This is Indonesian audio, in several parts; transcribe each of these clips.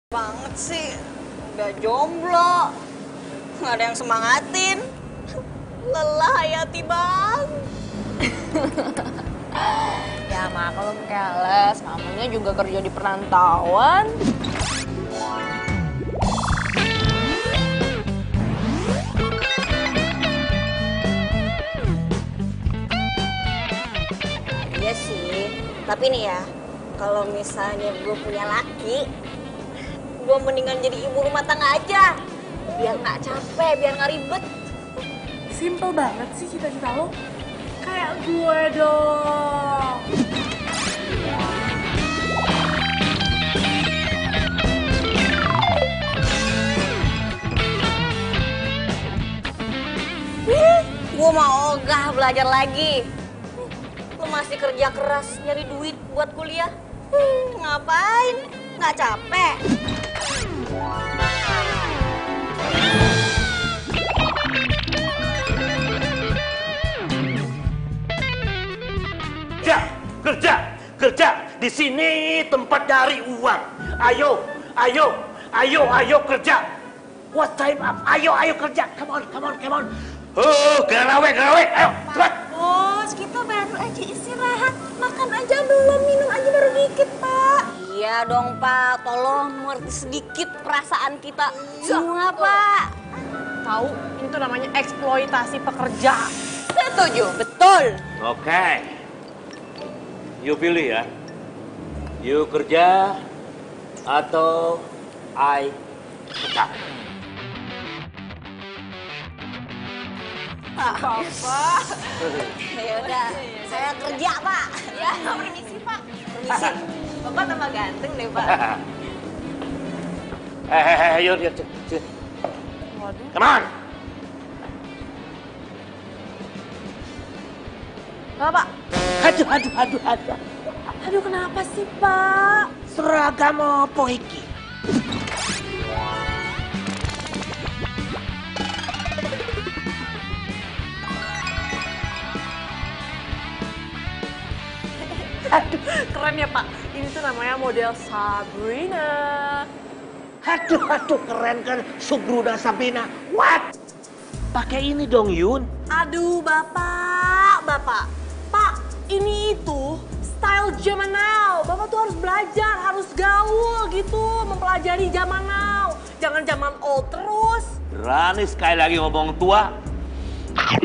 Banget sih, udah jomblo, nggak ada yang semangatin, lelah hayati bang. Ya maklum keles, mamanya juga kerja di perantauan. Iya sih, tapi nih ya, kalau misalnya gue punya laki, gue mendingan jadi ibu rumah tangga aja, biar nggak capek, biar nggak ribet. Simple banget sih cita-cita lo. Kayak gue dong. Gue mau ogah belajar lagi. Lo masih kerja keras nyari duit buat kuliah. Ngapain? Nggak capek? Kerja. Di sini tempat cari uang. Ayo kerja. What time up? Ayo kerja. Come on. Oh, garawe. Ayo, cepat. Bos, kita baru aja istirahat. Makan aja belum, minum aja baru dikit, Pak. Iya dong Pak, tolong mengerti sedikit perasaan kita semua Pak. Tahu, ini tuh namanya eksploitasi pekerja. Setuju, betul. Oke. You pilih ya. You kerja atau I pecat. Apa? Ya udah, saya kerja Pak. Ya, permisi, Pak. Permisi. Bapak tambah ganteng deh, Pak. Yuk. Waduh. Come on. Bapak. Aduh. Aduh, kenapa sih, Pak? Seragam apa iki? Aduh, keren ya, Pak. Ini tuh namanya model Sabrina. Aduh, keren kan Subruna Sabina. What? Pakai ini dong, Yun. Aduh, Bapak. Pak, ini itu style zaman now. Bapak tuh harus belajar, harus gaul gitu, mempelajari zaman now. Jangan zaman old terus. Berani sekali lagi ngomong tua.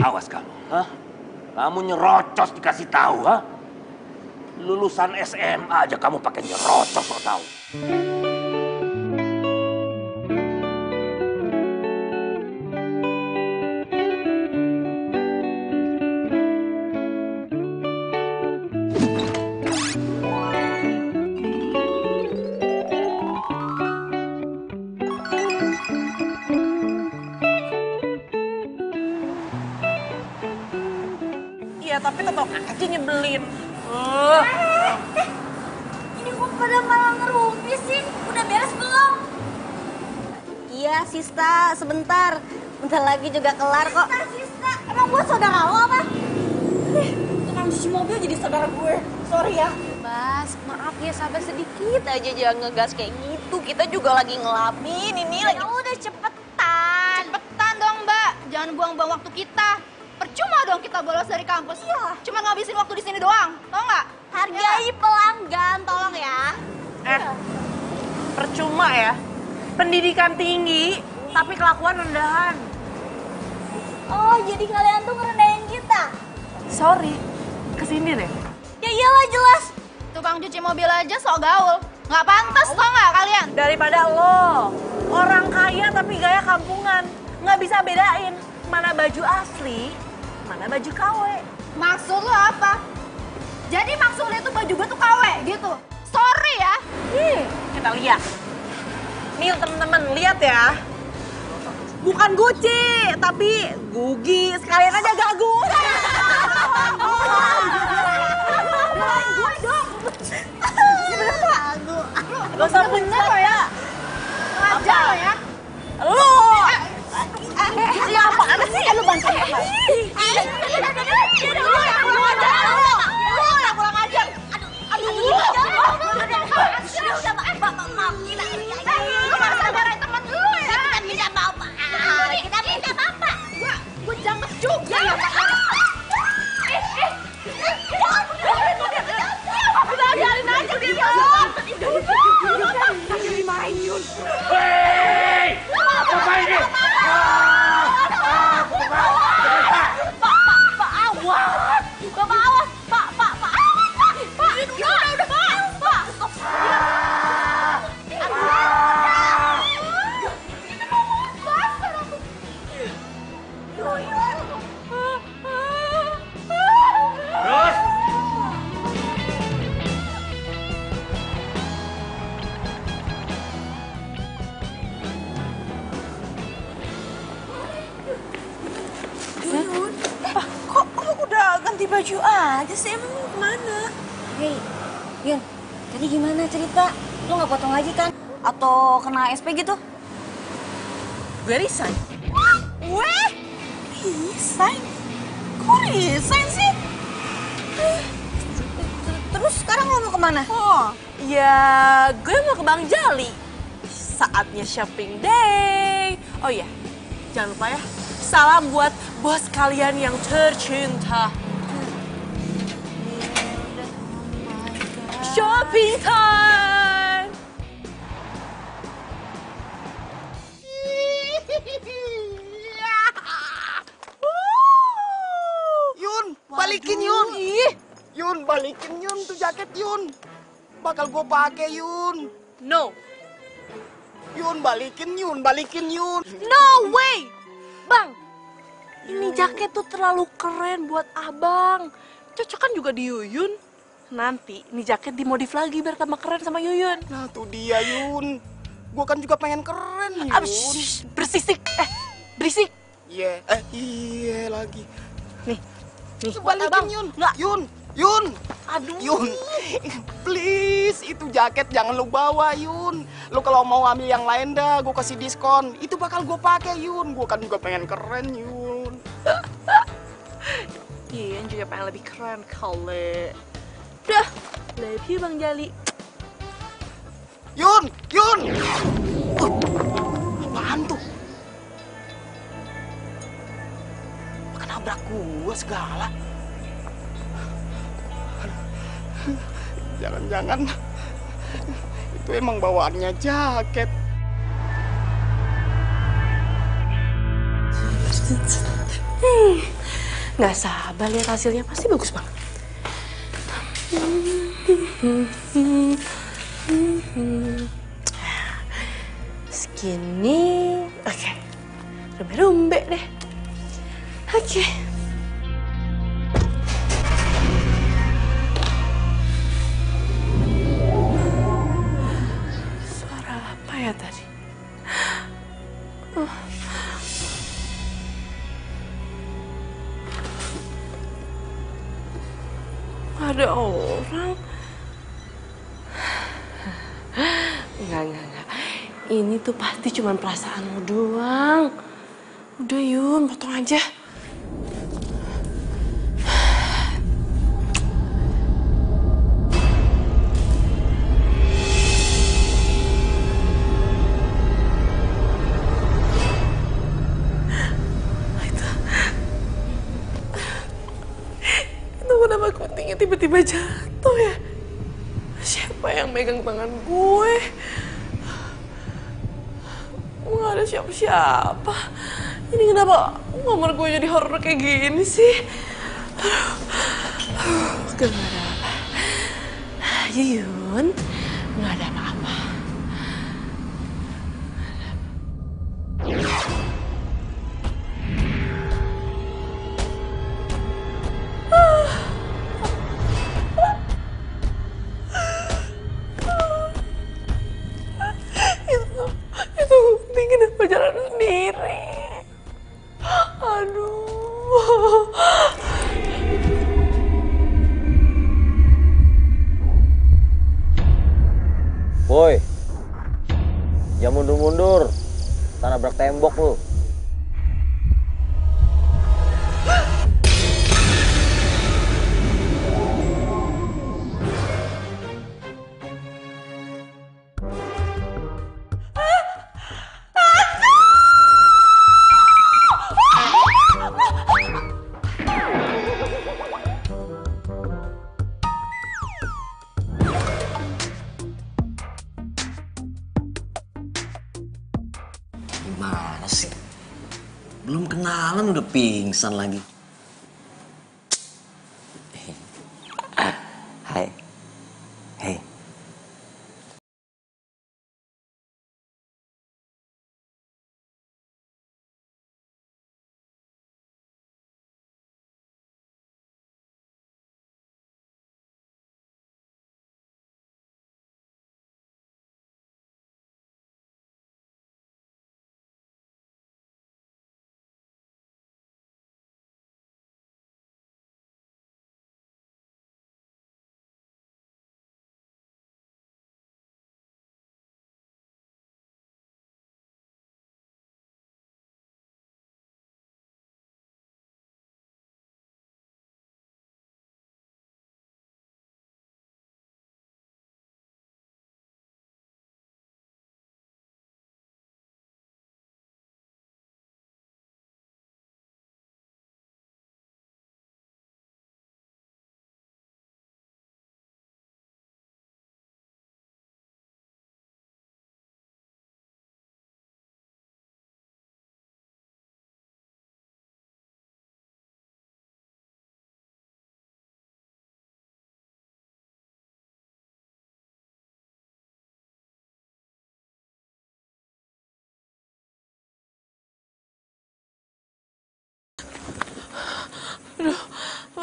Awas kamu, hah? Kamu nyerocos dikasih tahu, hah? Lulusan SMA aja kamu pakai nyerocos, lo tahu. Iya, tapi tetap aja nyebelin. Ini kok pada malah ngerumpi sih? Udah beres belum? Iya, Sista, sebentar. Bentar lagi juga kelar kok. Sista, emang gue saudara lo apa? Tukang cuci mobil jadi saudara gue. Sorry ya. Bas, maaf ya, sabar sedikit aja, jangan ngegas kayak gitu. Kita juga lagi ngelamin ini lagi. Ya udah cepetan dong Mbak, jangan buang-buang waktu kita. Percuma dong kita bolos dari kampus. Iya. Cuma ngabisin waktu di sini doang, tau nggak? Hargai pelanggan, tolong ya. Percuma ya. Pendidikan tinggi, tapi kelakuan rendahan. Oh, jadi kalian tuh ngerendahin kita? Sorry, kesini deh. Ya iyalah jelas. Tukang cuci mobil aja sok gaul. Nggak pantas tau nggak kalian? Daripada lo, orang kaya tapi gaya kampungan. Nggak bisa bedain mana baju asli, mana baju KW. Maksud lo apa? Jadi maksud lo itu baju gue tuh KW gitu? Sorry ya. Kita lihat. Nih temen-temen, lihat ya. Bukan Gucci, tapi Gugi. Sekalian aja gagu. Gue dong. Gak usah bener lo ya. Ngajar lo ya. Lo. Ya apaan sih? Lu bantuin apa? Lu yang kurang ajar. Aduh. Udah, maaf. Gila. Hei! Apa ini? Pak, awas! Bapak awas! Pak, awas, Pak! Pak, udah, Pak! Terus? Kok lu udah ganti baju aja sih? Emang lu kemana? Hei, Yun, tadi gimana cerita? Lu nggak potong lagi kan? Atau kena SP gitu? Gue resign. Weh? Resign? Kok resign sih? Terus sekarang lo mau kemana? Oh, ya gue mau ke Bang Jali. Saatnya shopping day. Oh iya, jangan lupa ya. Salam buat bos kalian yang tercinta. Shopping time! Yun, balikin Yun. Yun, balikin Yun tuh jaket Yun. Bakal gue pakai Yun. No, Yun, balikin Yun, balikin Yun. no way! Bang, ini jaket tuh terlalu keren buat abang. Cocok kan juga di Yuyun. Nanti ini jaket dimodif lagi biar tambah keren sama Yuyun. Nah tuh dia Yun. Gue kan juga pengen keren Yun. Bersisik. Berisik. Iya, iya lagi. Nih Tuh, buat balikin abang. Yun. Nggak. Yun. Aduh. Yun, please itu jaket jangan lu bawa Yun. Lu kalau mau ambil yang lain dah, gue kasih diskon. Itu bakal gue pakai Yun. Gue kan juga pengen keren Yun. Yuyun juga pengen lebih keren kali. Udah, love you Bang Jali. Yun. Apaan tuh? Makan nabrak gua segala. Jangan-jangan itu emang bawaannya jaket. Nggak sabar lihat hasilnya, pasti bagus banget. Segini, oke. Rumbe-rumbe deh. Oke. Suara apa ya tadi? Ada orang. Enggak. Ini tuh pasti cuma perasaanmu doang. Udah Yun, potong aja. Itu kenapa guntingnya tiba-tiba jatuh ya? Siapa yang megang tangan gue? Nggak ada siapa-siapa. Ini kenapa kamar gue jadi horor kayak gini sih? Gak ada apa. Yuyun, nggak ada apa-apa. Itu gunting kenapa jalan sendiri? Aduh. Woi, jangan mundur-mundur, tak nabrak tembok lu. Gimana sih? Belum kenalan udah pingsan lagi. Hai. Hei.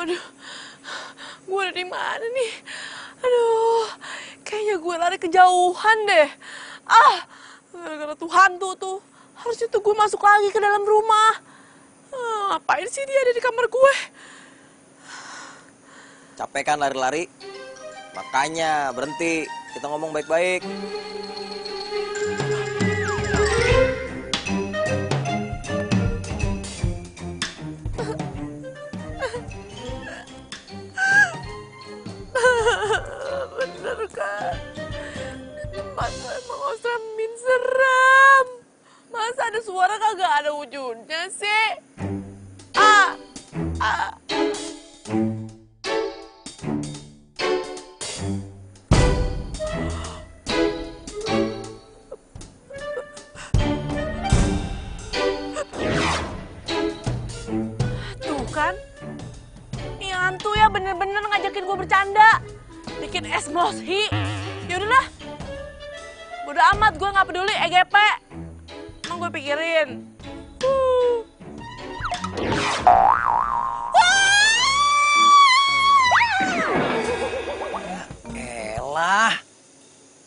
Aduh, gue ada di mana nih? Aduh, kayaknya gue lari kejauhan deh. Gara-gara tuh hantu tuh. Harusnya tuh gue masuk lagi ke dalam rumah. Ngapain sih dia ada di kamar gue? Capek kan lari-lari? Makanya berhenti. Kita ngomong baik-baik. Bener kan? Tempat gue emang Osamin seram. Masa ada suara kagak ada wujudnya sih? Tuh kan? Nih hantu ya bener-bener ngajakin gue bercanda. Bikin es moshi. Yaudahlah. Bodo amat, gue gak peduli EGP. Emang gue pikirin. Elah.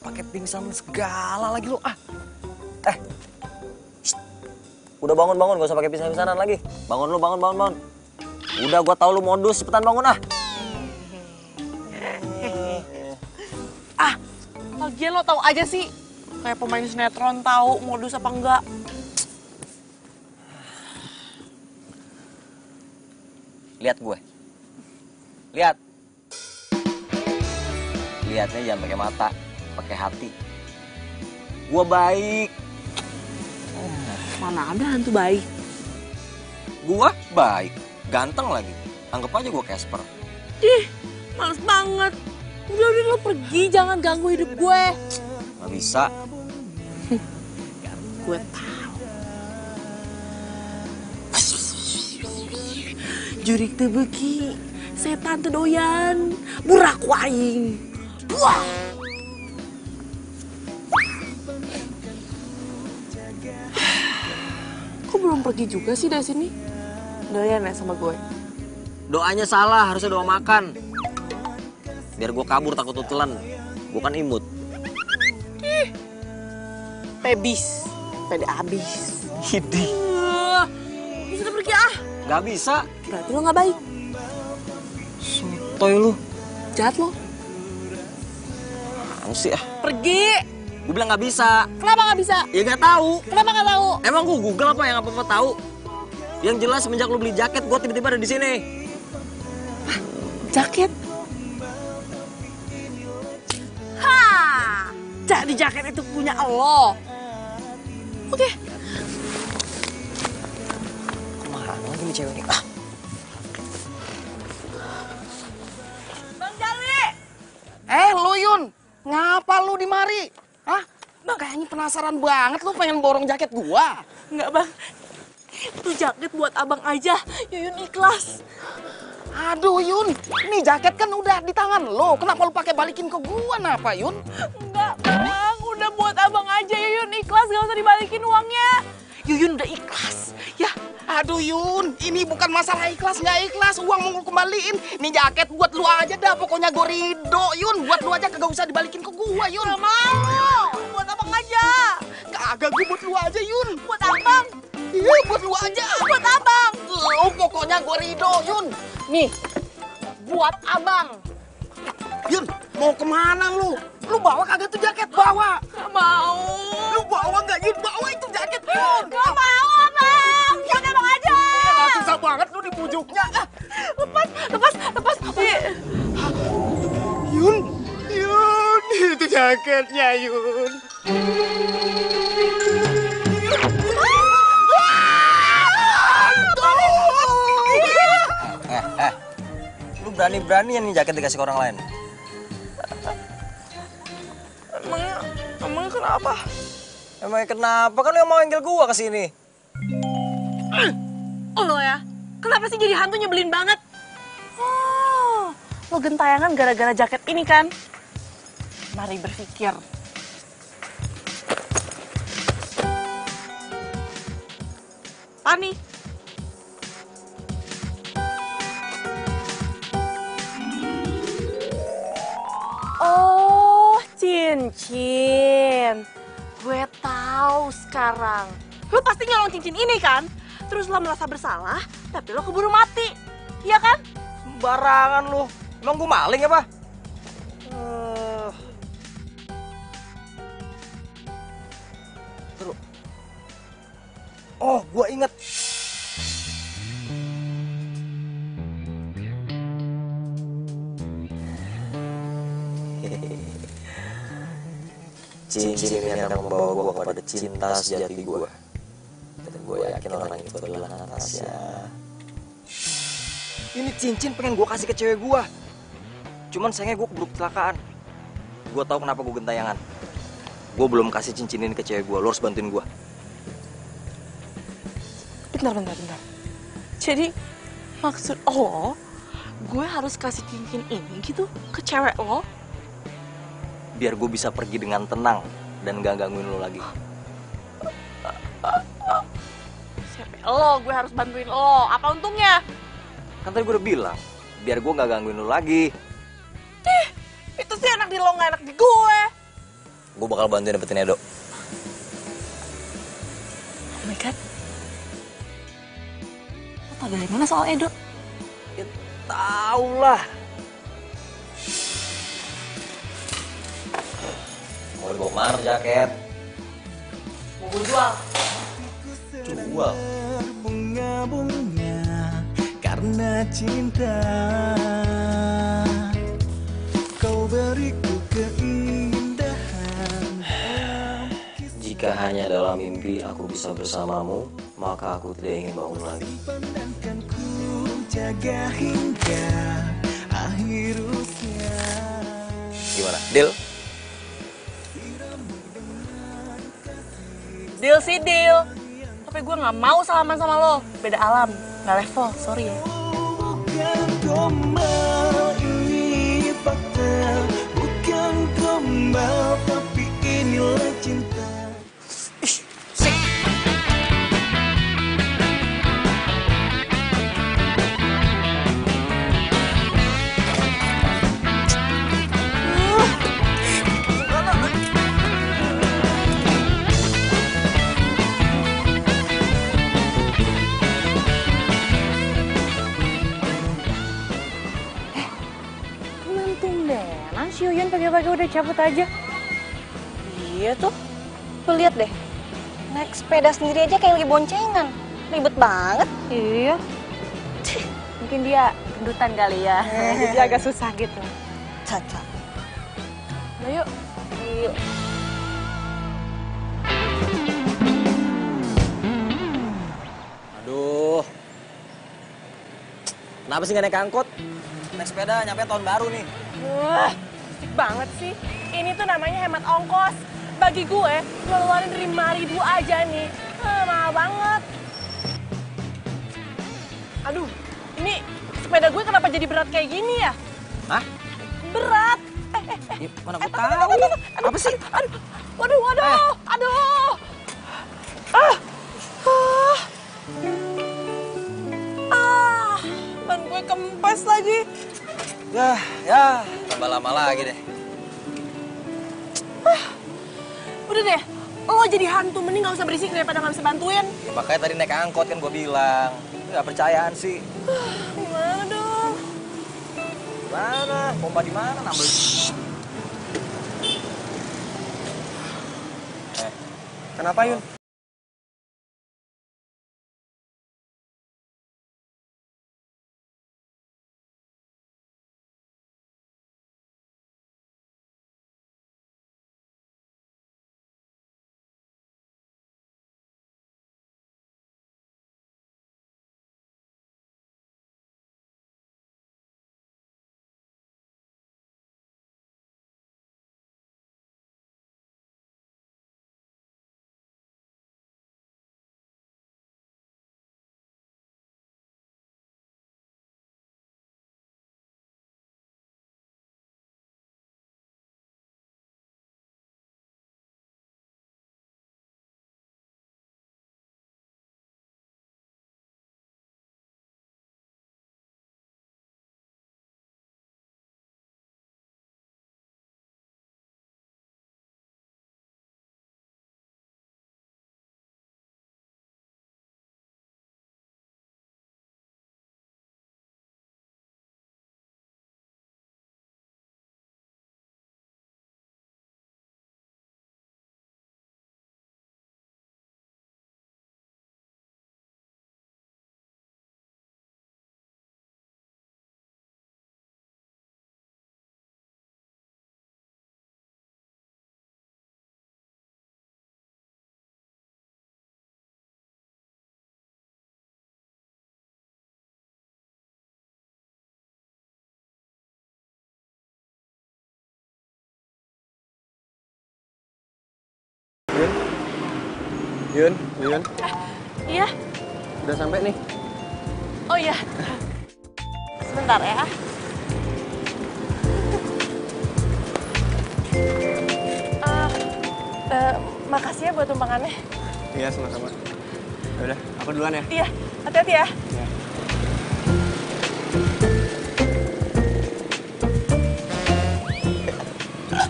Pakai pingsan segala lagi lu. Shh. Udah bangun, gak usah pakai pingsan-pingsanan lagi. Bangun lu, bangun. Udah, gua tahu lu modus, cepetan bangun ah. Lagian lo tahu aja sih. Kayak pemain sinetron tahu modus apa enggak. Lihat gue. Lihat. Lihatnya jangan pakai mata, pakai hati. Gua baik. Mana ada hantu baik. Gua baik. Ganteng lagi. Anggap aja gua Casper. Ih, males banget. Udah lo pergi, jangan ganggu hidup gue. Nggak bisa. Gue tahu. Jurik teu beuki, setan teu doyan, burak waing. Buah. Kok belum pergi juga sih dari sini? Doyan ya sama gue? Doanya salah, harusnya doa makan. Biar gue kabur takut telan. Gue kan imut. Pebis, pede abis. Hidi. Bisa pergi ah. Gak bisa. Berarti lo gak baik. Sotoy lu. Jahat lo. Apaan sih ah? Pergi. Gue bilang gak bisa. Kenapa gak bisa? Ya gak tahu. Kenapa gak tahu? Emang gue Google apa yang apa-apa tahu? Yang jelas semenjak lu beli jaket, gue tiba-tiba ada di sini. Jaket? Jadi jaket itu punya lo. Oke. Kemana lagi nih cewek ini? Bang Jali! Lu Yun, ngapa lu di mari? Hah? Nah, kayaknya penasaran banget lu pengen borong jaket gua. Enggak, Bang. Itu jaket buat abang aja. Yuyun ikhlas. Aduh, Yun. Ini jaket kan udah di tangan lo. Kenapa lu pakai balikin ke gua, napa, Yun? Enggak, Bang. Udah buat abang aja. Yuyun ikhlas, gak usah dibalikin uangnya. Yuyun udah ikhlas. Ya. Aduh, Yun. Ini bukan masalah ikhlas nggak ikhlas. Uang mau lu kembaliin. Ini jaket buat lu aja dah. Pokoknya gua ridho, Yun. Buat lu aja, kagak usah dibalikin ke gua, Yun. Gak mau. Buat abang aja. Kagak, gua buat lu aja, Yun. Buat abang. Iya, buat lu aja. Buat abang. Lu pokoknya gua ridho, Yun. Nih, buat abang. Yun, mau kemana lu? Lu bawa kagak tuh jaket? Bawa. Gak mau. Lu bawa nggak, Yun? Bawa itu jaket, Yun. Gak mau, abang. Buat abang aja. Ya, susah banget lu dibujuknya. Lepas. Yun, itu jaketnya, Yun. Lu berani-beraninya nih jaket dikasih ke orang lain. Emangnya kenapa? Emangnya kenapa? Kan lu yang mau manggil gua kesini. Lo ya, kenapa sih jadi hantu nyebelin banget? Oh, lo gentayangan gara-gara jaket ini kan? Mari berpikir. Pani. Oh, cincin. Gue tahu sekarang. Lo pasti nyolong cincin ini kan? Terus lo merasa bersalah, tapi lo keburu mati. Iya kan? Sembarangan lu. Emang gua maling apa? Terus. Oh, gua inget. Cincin ini akan membawa gua kepada cinta sejati gua. Dan gue yakin orang itu adalah Natasha. Ini cincin pengen gue kasih ke cewek gue. Cuman sayangnya gue keburu kecelakaan. Gue tahu kenapa gue gentayangan. Gue belum kasih cincin ini ke cewek gue. Lo harus bantuin gue. Bentar. Jadi maksud lo, gue harus kasih cincin ini gitu ke cewek lo? Biar gue bisa pergi dengan tenang dan gak gangguin lo lagi. Siapa lo? Gue harus bantuin lo. Apa untungnya? Kan tadi gue udah bilang, biar gue gak gangguin lo lagi. Itu sih enak di lo, gak enak di gue. Gue bakal bantuin dapetin Edo. Oh my God. Lo tau dari mana soal Edo? Ya tau lah. Mau dibawa kemana jaket? Mau gue jual. Jual? Bunga-bunga karena cinta, kau beriku keindahan. Jika hanya dalam mimpi aku bisa bersamamu, maka aku tidak ingin bangun lagi. Dan ku jaga hingga akhir usia. Gimana? Deal? Deal sih deal. Tapi gue gak mau salaman sama lo. Beda alam, gak level, sorry ya. Bukan gombal, ini fakta. Bukan gombal, tapi inilah cinta. Si Yuyun pagi-pagi udah cabut aja. Iya tuh. Tuh lihat deh. Naik sepeda sendiri aja kayak lagi boncengan. Ribet banget. Iya. Mungkin dia gendutan kali ya. Jadi agak susah gitu. Caca. Nah yuk. Yuk. Aduh. Kenapa sih gak naik angkot? Naik sepeda nyampe tahun baru nih. Wah, asik banget sih. Ini tuh namanya hemat ongkos. bagi gue ngeluarin 5.000 aja nih. Mahal banget. Aduh, ini sepeda gue kenapa jadi berat kayak gini ya? Hah? Berat. Ya, mana gue tahu. Apa sih? Aduh. Ban gue kempes lagi. Ya, tambah lama lagi deh. Udah deh, lo jadi hantu, mending gak usah berisik daripada gak bisa bantuin. Ya, makanya tadi naik angkot kan gue bilang. Gak percayaan sih. Gimana dong? Mana? Pompa di mana? Nambel. Kenapa, Yun? Yun. Iya? Udah sampai nih. Oh iya. Sebentar ya. Makasih ya buat tumpangannya. Iya, sama-sama. Udah, aku duluan ya. Iya, hati-hati ya. Iya.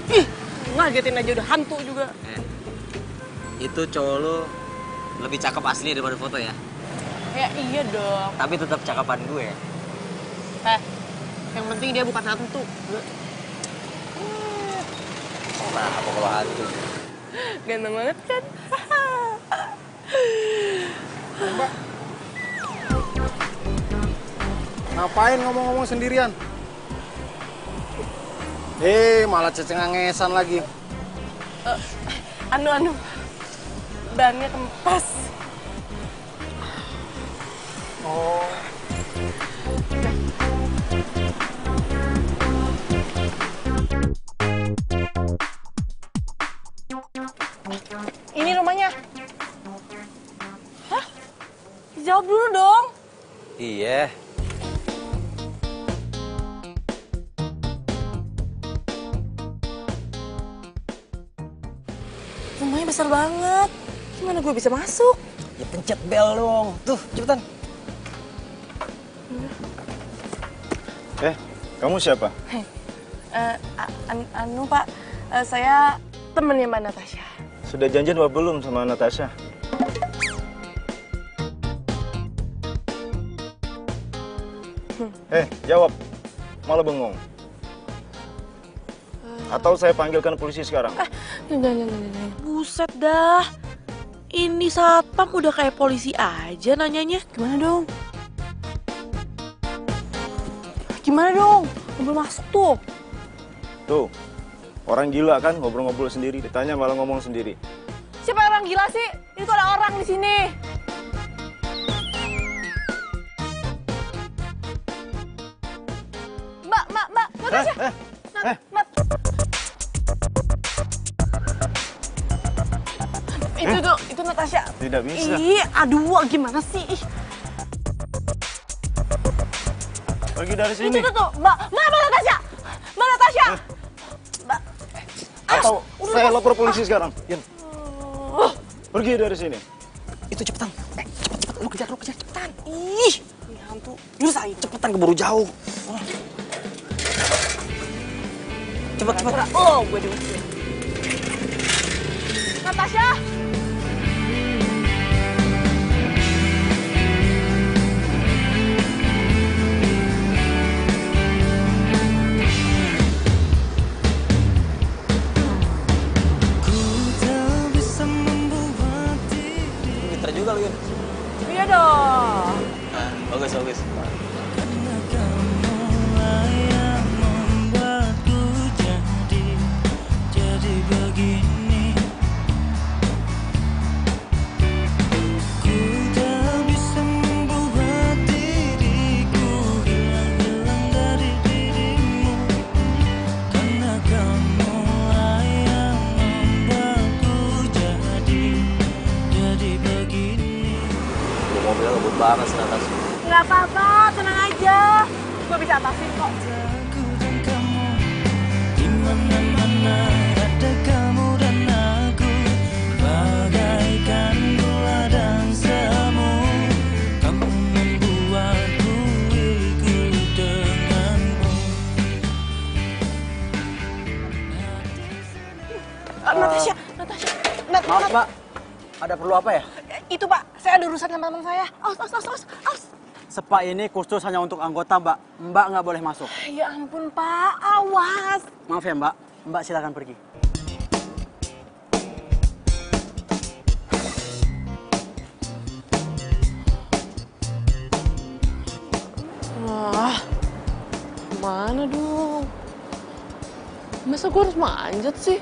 Ih, ngagetin aja udah hantu juga. Itu cowok lo lebih cakep asli daripada foto ya. Ya iya dong. Tapi tetap cakapan gue. Yang penting dia bukan hantu. Nah, apa kalau hantu? Ganteng banget kan? Mbak. Ngapain ngomong-ngomong sendirian? Malah cecengangesan lagi. Anu. Bannya kempes. Oh. Ini rumahnya. Hah? Jawab dulu dong. Iya. Rumahnya besar banget. Gimana gue bisa masuk? Ya pencet bel dong. Tuh, cepetan. Kamu siapa? Anu Pak, saya temennya Mbak Natasha. Sudah janjian apa belum sama Natasha? Jawab. Malah bengong. Atau saya panggilkan polisi sekarang? Jangan. Buset dah. Ini satpam udah kayak polisi aja nanyanya. Gimana dong? Ngobrol masuk tuh. Tuh, orang gila kan ngobrol-ngobrol sendiri, ditanya malah ngomong sendiri. Siapa orang gila sih? Itu ada orang di sini. Mbak, Natasha. Itu Natasha. Tidak bisa. Ih, aduh, gimana sih? Ih. Pergi dari sini. Itu tuh, Mbak Natasha. Mbak Natasha. Mbak. Atau saya lapor polisi sekarang. Yun, Pergi dari sini. itu cepetan. Cepet, lu kejar, cepetan. Ih, ini hantu. Nyusahin. Cepetan, keburu jauh. Cepet. Oh, gue diusir. Natasha. Pinter juga lu, Yun. Iya dong. Nah, bagus. Mobilnya ngebut banget sih atas. Nggak apa-apa, tenang aja. Gue bisa atasin kok. Dimana-mana ada kamu dan aku, bagaikan gula dan semu. Kamu membuatku ikut denganmu. Natasha. Maaf, Mbak. Ada perlu apa ya? Itu, Pak. Saya ada urusan sama teman saya. Aus. Spa ini khusus hanya untuk anggota, Mbak. Mbak nggak boleh masuk. Ya ampun, Pak. Awas. Maaf ya, Mbak. Mbak silakan pergi. Wah, mana dong? Masa gue harus manjat sih?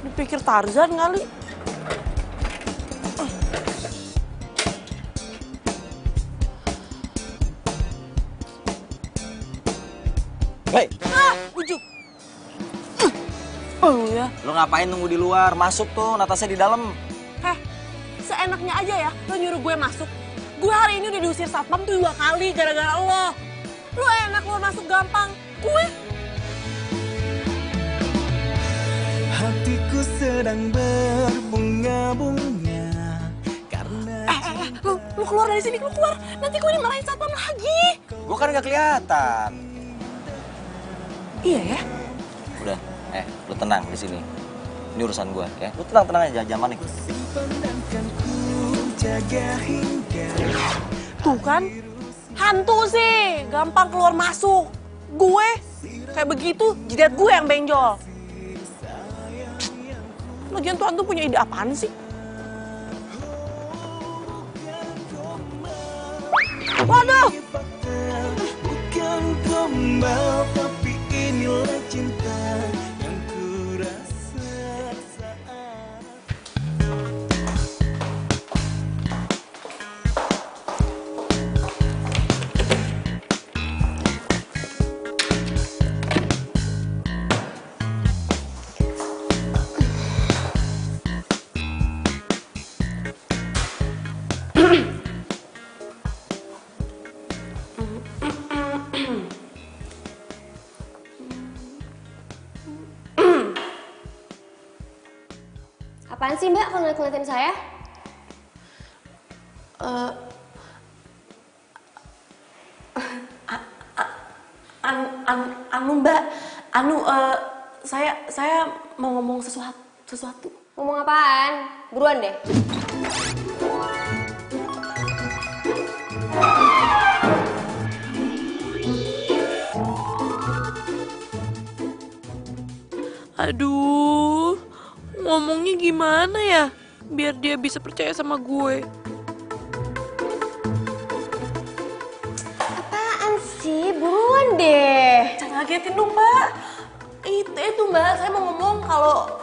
Dipikir Tarzan kali. Hei, Ujuk. Oh ya. lu ngapain nunggu di luar? Masuk tuh, Natasha di dalam. Seenaknya aja ya, lo nyuruh gue masuk. Gue hari ini udah diusir satpam tuh 2 kali gara-gara lo. Lo enak lo masuk gampang. Gue. Hatiku sedang berbunga-bunga karena Lu keluar dari sini, lu keluar. Nanti gue dimarahin satpam lagi. Gua kan nggak kelihatan. Iya ya? Udah, lu tenang di sini. Ini urusan gua, ya. Lu tenang aja, zaman nih. Tuh kan, hantu sih, gampang keluar masuk. Gue, kayak begitu, jidat gue yang benjol. Lagian tuh hantu punya ide apaan sih? Waduh! bukan gombal, tapi inilah cinta yang kurasa saat Apaan sih Mbak kalau ngeliatin saya? Mbak, saya mau ngomong sesuatu. Ngomong apaan? Buruan deh. Aduh, ngomongnya gimana ya? Biar dia bisa percaya sama gue. Apaan sih? Buruan deh. Jangan ngagetin dong, Mbak. Itu Mbak, saya mau ngomong kalau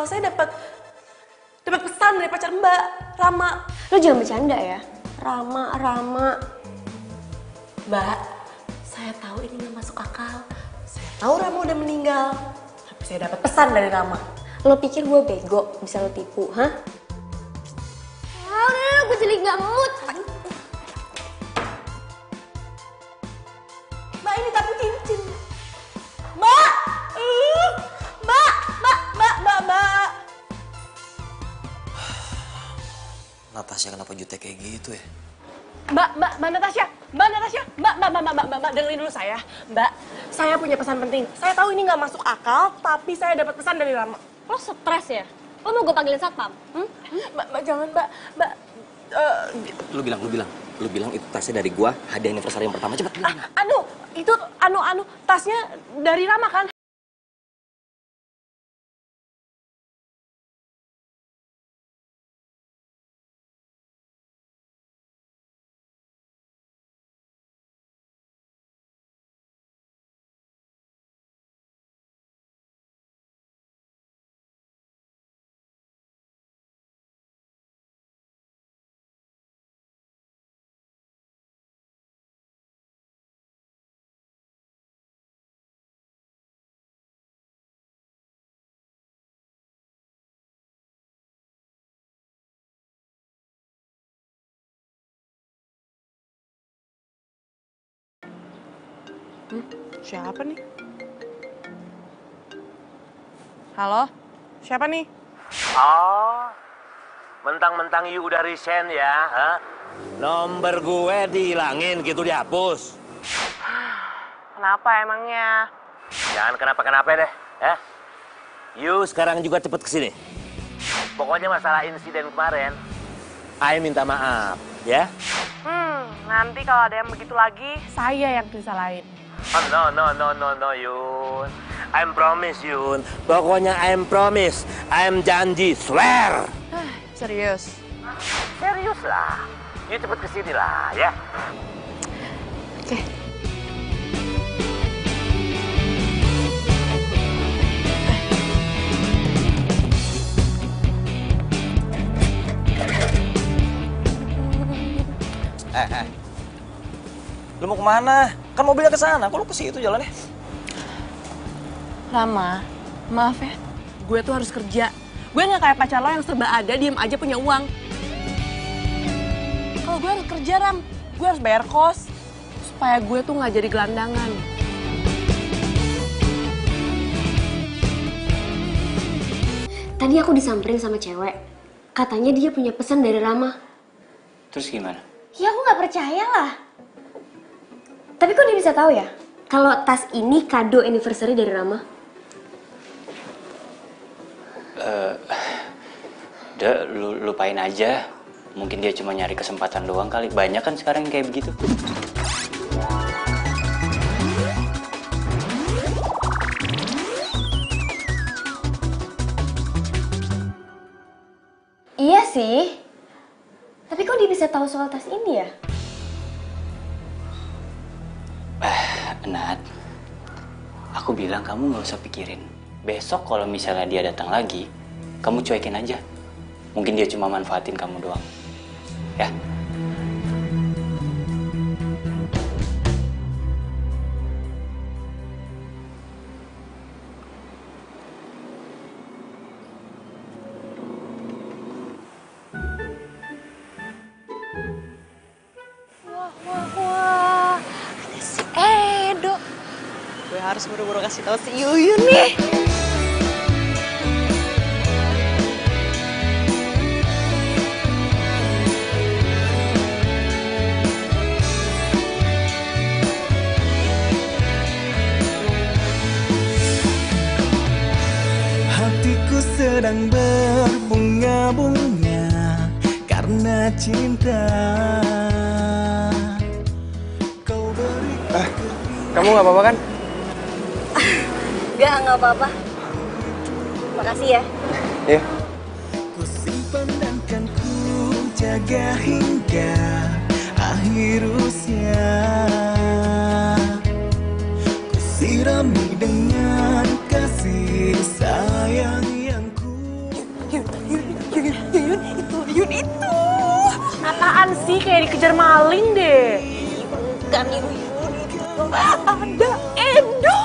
saya dapat pesan dari pacar Mbak, Rama. Lo jangan bercanda ya. Rama. Mbak, saya tahu ini nggak masuk akal. Saya tahu Rama udah meninggal. Tapi saya dapat pesan dari Rama. Lo pikir gue bego bisa lo tipu, hah? Udah, gue jadi gak mood. Mbak, ini tabu cincin. Mbak! Mbak! Natasha kenapa jutek kayak gitu ya? Mbak Natasha, Mbak, dengerin dulu saya. Mbak, saya punya pesan penting. Saya tahu ini nggak masuk akal, tapi saya dapat pesan dari Rama. Lo stres ya? Lo mau gue panggilin satpam? Mbak, jangan, Mbak. Lu bilang itu tasnya dari gua, hadiah anniversary yang pertama, cepet bilang. Itu tasnya dari Rama kan? Siapa nih? Halo? Siapa nih? Oh, mentang-mentang you udah resign ya, ha? Nomor gue dihilangin gitu, dihapus. Kenapa emangnya? Jangan kenapa-kenapa deh, ya. You sekarang juga cepet kesini. Pokoknya masalah insiden kemarin, I minta maaf, ya. Nanti kalau ada yang begitu lagi, saya yang disalahin. Oh, no, Yun. I'm promise, Yun. Pokoknya I'm promise. I'm janji, swear. Serius? Serius lah. You cepet kesini lah, ya. Oke. Lu mau kemana? Kan mobilnya ke sana. Kok lu ke situ jalannya? Rama, maaf ya. Gue tuh harus kerja. Gue nggak kayak pacar lo yang serba ada, diem aja punya uang. Kalau gue harus kerja, Ram. Gue harus bayar kos. Supaya gue tuh nggak jadi gelandangan. Tadi aku disamperin sama cewek. Katanya dia punya pesan dari Rama. Terus gimana? Ya aku nggak percaya lah. Tapi kok dia bisa tahu ya? Kalau tas ini kado anniversary dari Rama? Udah, lu lupain aja. Mungkin dia cuma nyari kesempatan doang kali. Banyak kan sekarang yang kayak begitu. Iya sih. Tapi kok dia bisa tahu soal tas ini ya? Nat, aku bilang kamu nggak usah pikirin. Besok kalau misalnya dia datang lagi, kamu cuekin aja. Mungkin dia cuma manfaatin kamu doang. Ya? Wah, ada si Edo. Gue harus buru-buru kasih tahu si Yuyun nih. Hatiku sedang berbunga-bunga karena cinta. Kau beri Kamu nggak apa-apa kan? Nggak apa-apa. Makasih ya. Iya. Ku simpan dan kan ku jaga hingga akhir usia. Ku sirami dengan kasih sayang yang ku. Yun itu. Apaan sih, kayak dikejar maling deh. Bukan Yuyun. Ada Edo.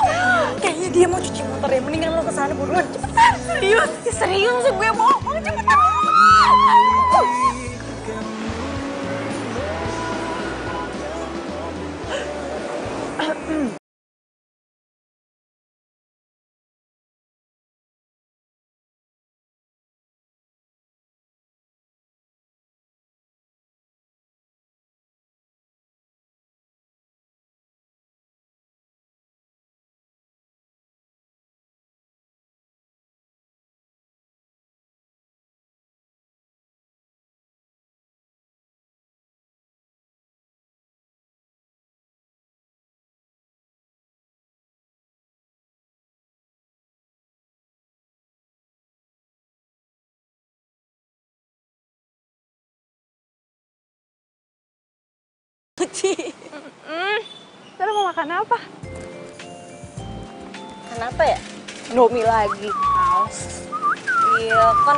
Kayaknya dia mau cuci mobil. motor ya. Mendingan lo kesana buruan. Cepetan. Serius? Ya, serius sih gue bohong. Cepetan. Ci. Ntar mau makan apa? Kenapa ya? Indomie lagi. Iya kan.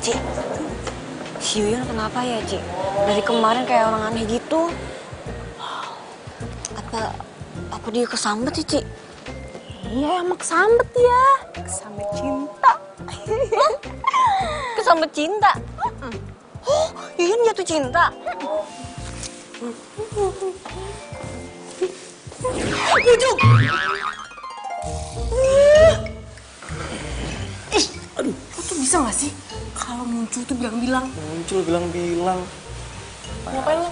Ci, si Yuyun kenapa ya, Ci? Dari kemarin kayak orang aneh gitu. Apa dia kesambet sih, Ci? Iya, emang kesambet ya. Kesambet cinta. Kesambet cinta? Oh, Yuyun jatuh cinta? Bujuk! Aduh, lo tuh bisa gak sih? Kalau muncul tuh bilang-bilang. Muncul bilang-bilang. Ngapain lo?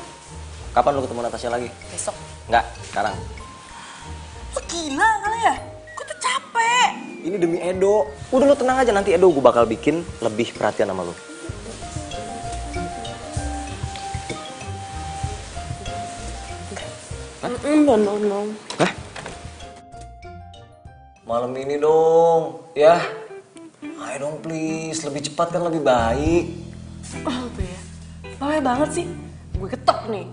Kapan lu ketemu Natasha lagi? Besok. Enggak, sekarang. Lo gila kali ya? Gue tuh capek. Ini demi Edo. Udah lu tenang aja, nanti Edo gue bakal bikin lebih perhatian sama lu. No. Hah? Malam ini dong, ya. Ayo dong please, lebih cepat kan lebih baik. Oh tuh ya, bawel banget sih. Gue ketok nih.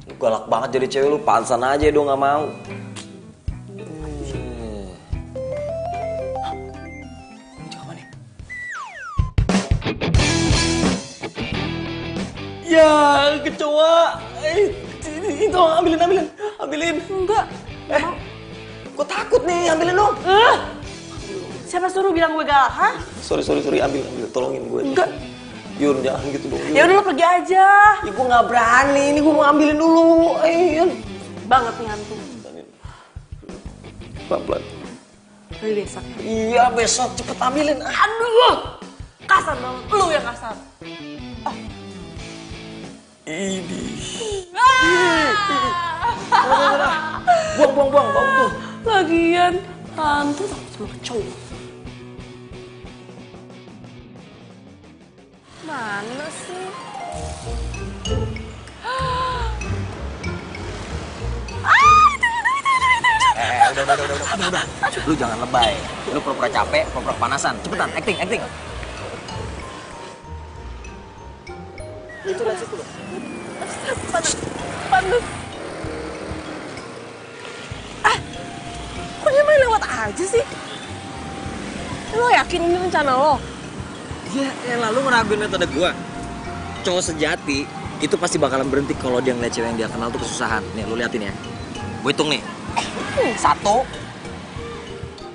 Lu galak banget jadi cewek, lu pansan aja dong gak mau. Ya, kecoa. Itu ambilin. Enggak. Gue takut nih, ambilin dong. Siapa suruh bilang gue galak, hah? Sorry, ambil, tolongin gue. Enggak. Yun, jangan gitu dong. Yun. Ya udah lo pergi aja. Ya gue nggak berani, ini gue mau ambilin dulu. Yun. Banget nih hantu. Pelan-pelan. Dari besok. Iya, besok cepet ambilin. Aduh, kasar banget. Lu yang kasar. Ini. Buang tuh. Lagian hantu takut sama kecoa. Mana sih? Udah. Lu jangan lebay. Lu pura-pura capek, pura-pura kepanasan. Cepetan, acting. Itu dari situ. Panas. Kok dia main lewat aja sih? Lo yakin ini rencana lo? Ya lalu ngeraguin metode gua. Cowok sejati itu pasti bakalan berhenti kalau dia ngeliat cewek yang dia kenal tuh kesusahan. Nih, lu liatin ya. Gue hitung nih. 1,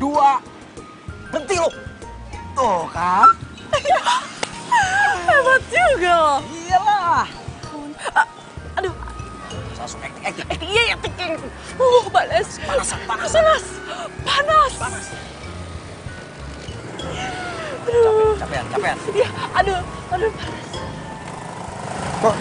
2, berhenti lu. Tuh kan. Hebat juga lo. Iyalah. Aduh. Langsung acting. Iya, acting. Panas. Panas. Capean. Iya, aduh, panas. Kok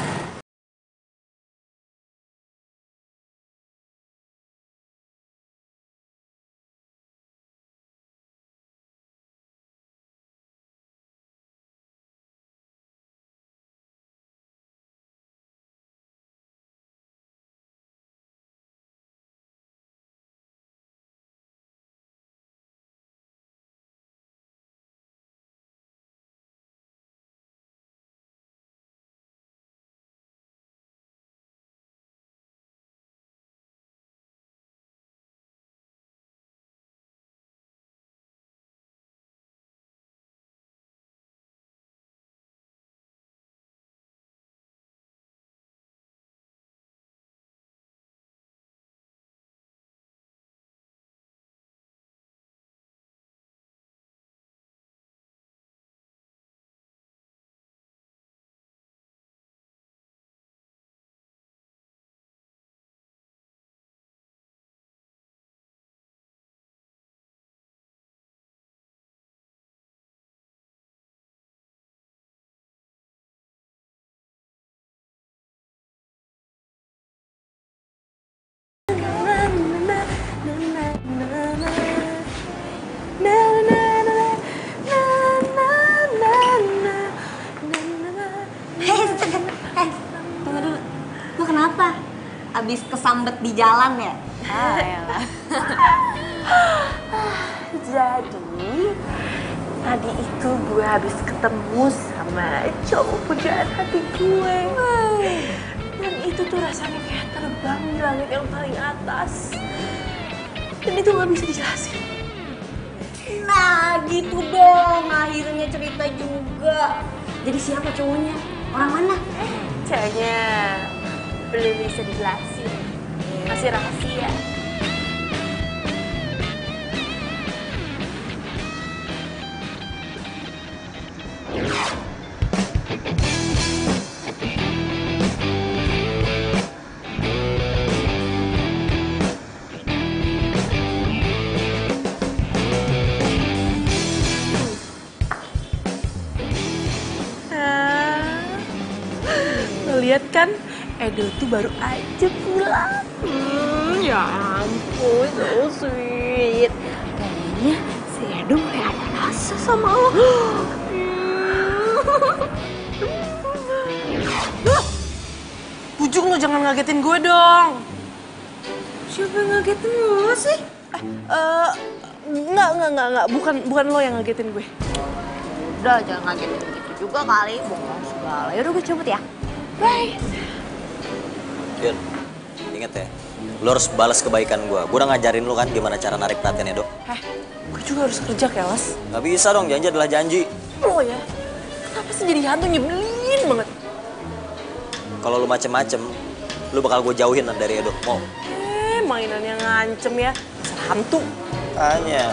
habis kesambet di jalan ya? Ah, elah. Jadi, tadi itu gue habis ketemu sama cowok pujaan hati gue. Dan itu tuh rasanya kayak terbang di langit yang paling atas. Dan itu gak bisa dijelasin. Nah gitu dong, akhirnya cerita juga. Jadi siapa cowoknya? Orang mana? Cowoknya belum bisa dijelasin. Masih rahasia. Lihat kan, Edo tuh baru aja pulang. Ya ampun, so sweet. Kayaknya si Edo kayak ada rasa sama lo. Ujung lo jangan ngagetin gue dong. Siapa yang ngagetin lo sih? Enggak. Bukan lo yang ngagetin gue. Udah, jangan ngagetin gitu juga kali. Bohong segala. Yaudah gue cabut ya. Bye. Yun, inget ya, lo harus balas kebaikan gue. Gue udah ngajarin lo kan gimana cara narik perhatian Edo. Gue juga harus kerja, Keles. Gak bisa dong, janji adalah janji. Lo ya, kenapa sih jadi hantu nyebelin banget? Kalau lo macem-macem, lo bakal gue jauhin dari Edo. Mau? Mainannya ngancem ya, dasar hantu. Tanya.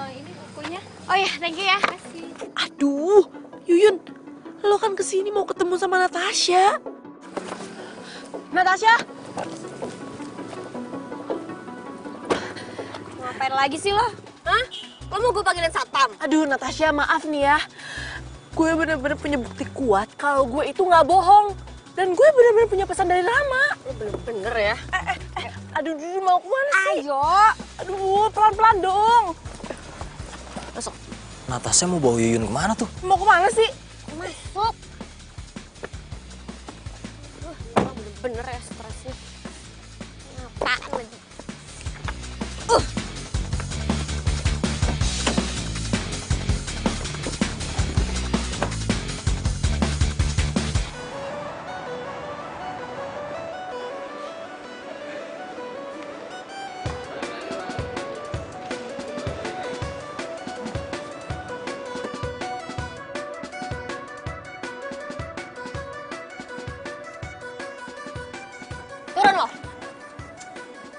Ini bukunya. Oh ya, thank you ya. Makasih. Aduh, Yuyun, lo kan kesini mau ketemu sama Natasha. Natasha? Ngapain lagi sih lo? Hah? Lo mau gue panggilin satpam? Aduh, Natasha, maaf nih ya. Gue bener-bener punya bukti kuat kalau gue itu nggak bohong. Dan gue bener-bener punya pesan dari Rama. Lo bener-bener ya. Aduh, mau kemana sih? Ayo. Aduh, pelan-pelan dong. Masuk. Natasha mau bawa Yuyun kemana tuh? Mau kemana sih? Masuk. Bener-bener ya stresnya. Apaan lagi? Turun lo.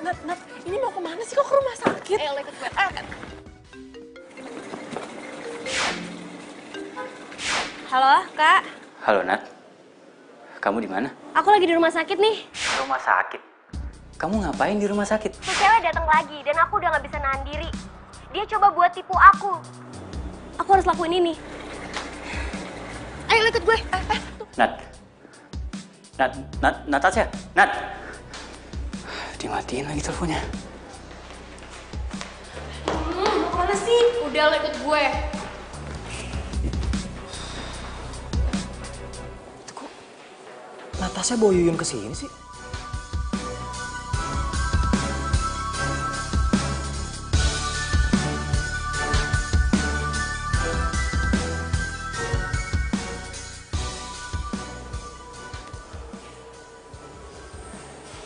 Nat, ini mau kemana sih? Kok ke rumah sakit? Ayo lo ikut gue. Halo, Kak. Halo, Nat. Kamu di mana? Aku lagi di rumah sakit nih. Rumah sakit? Kamu ngapain di rumah sakit? Tuh cewek datang lagi dan aku udah nggak bisa nahan diri. Dia coba buat tipu aku. Aku harus lakuin ini. Ayo ikut gue. Nat. Natasha. Nat. Dimatiin lagi teleponnya. Mau kemana sih? Udah lo ikut gue. Natasha bawa Yuyun ke sini sih?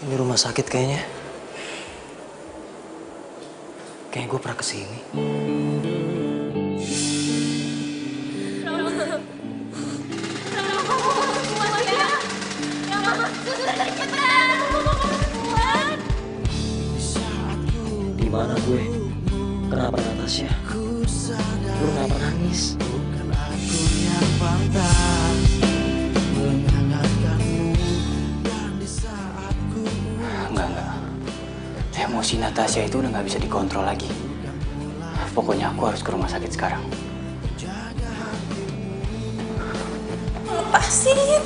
Ini rumah sakit kayaknya. Kayaknya gue pernah kesini. Di mana gue? Kenapa Natasha? Lu kenapa nangis? Enggak. Emosi Natasha itu udah nggak bisa dikontrol lagi. Pokoknya aku harus ke rumah sakit sekarang. Lepasin!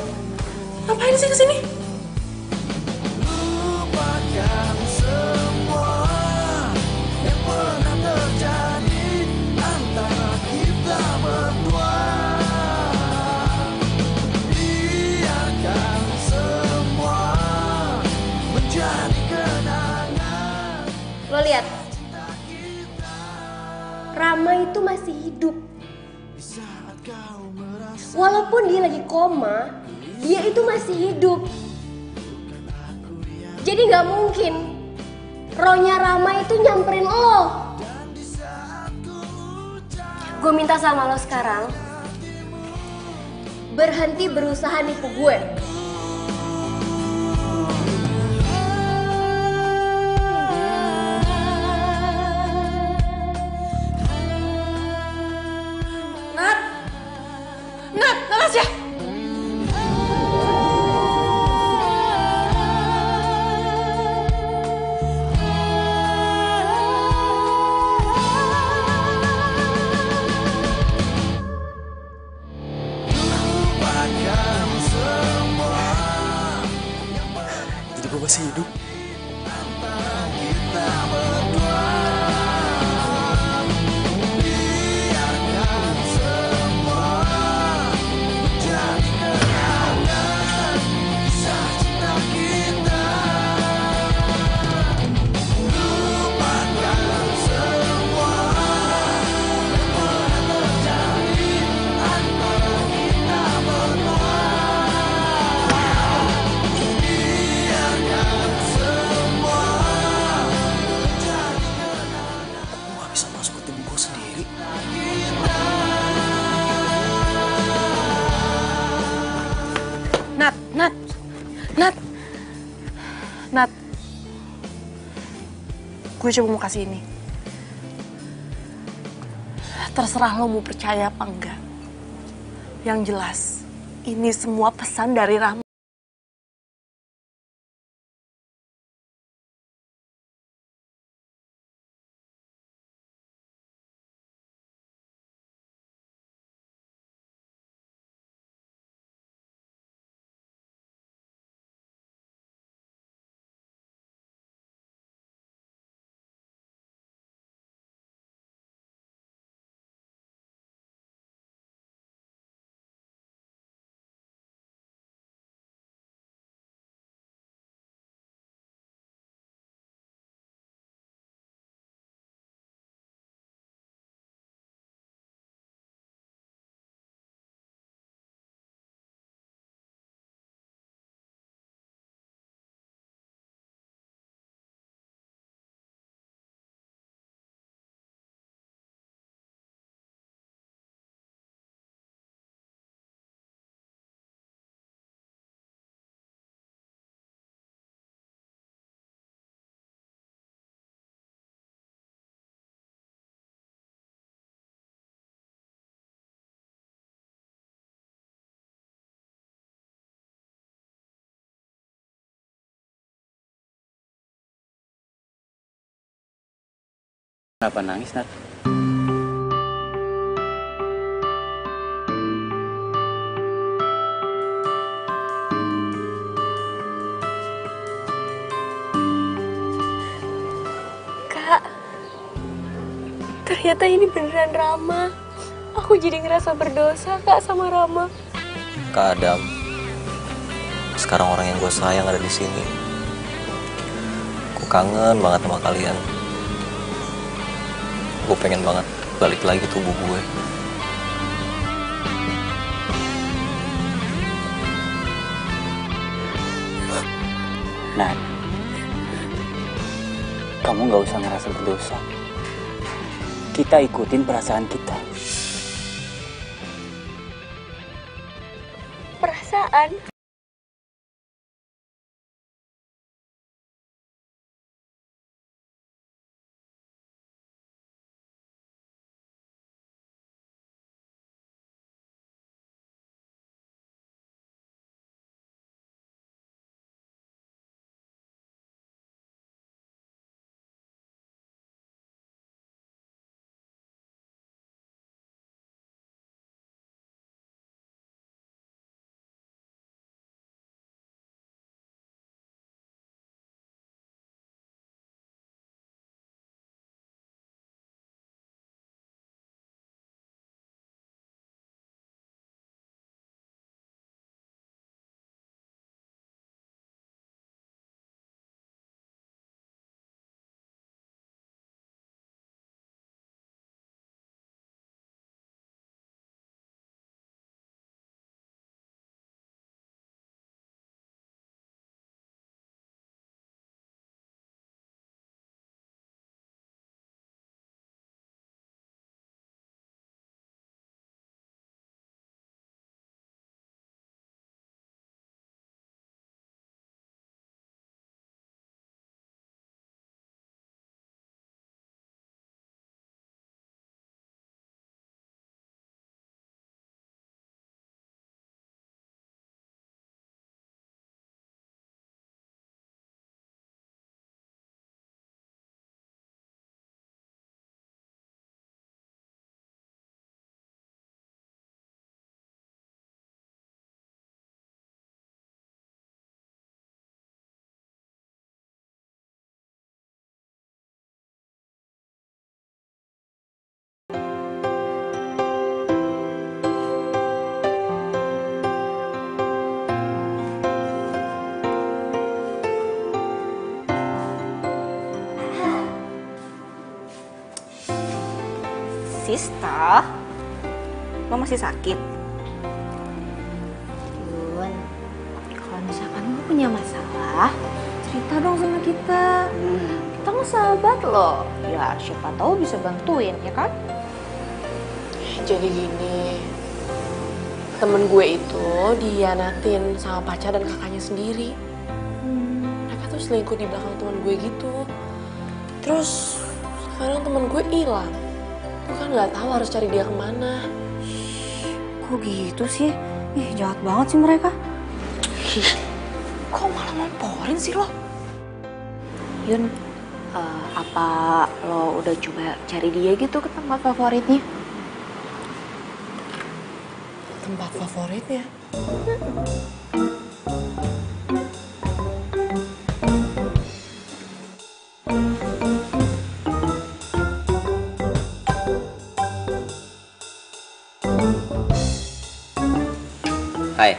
Ngapain sih kesini? Lo lihat. Rama itu masih hidup. Walaupun dia lagi koma, dia itu masih hidup. Jadi nggak mungkin rohnya Rama itu nyamperin lo. Gue minta sama lo sekarang, berhenti berusaha nipu gue. Natasha! Jadi gue masih hidup. Nat, gue cuma mau kasih ini. Terserah lo mau percaya apa enggak. Yang jelas, ini semua pesan dari Rahma. Kenapa nangis, Nat? Kak, ternyata ini beneran Rama. Aku jadi ngerasa berdosa, Kak, sama Rama. Kak Adam, sekarang orang yang gue sayang ada di sini. Gue kangen banget sama kalian. Gue pengen banget balik lagi ke tubuh gue. Nah, kamu nggak usah ngerasa berdosa. Kita ikutin perasaan kita. Perasaan? Sista, lo masih sakit? Yun, kalau misalkan lo punya masalah, cerita dong sama kita. Kita mau sahabat lo. Ya, siapa tahu bisa bantuin, ya kan? Jadi gini, temen gue itu dihianatin sama pacar dan kakaknya sendiri. Mereka tuh selingkuh di belakang teman gue gitu. Terus sekarang temen gue hilang. Gue kan nggak tahu harus cari dia kemana. Kok gitu sih? Ih, jahat banget sih mereka. Kok malah ngomporin sih lo? Yun, apa lo udah coba cari dia gitu ke tempat favoritnya? Tempat favoritnya? Hai.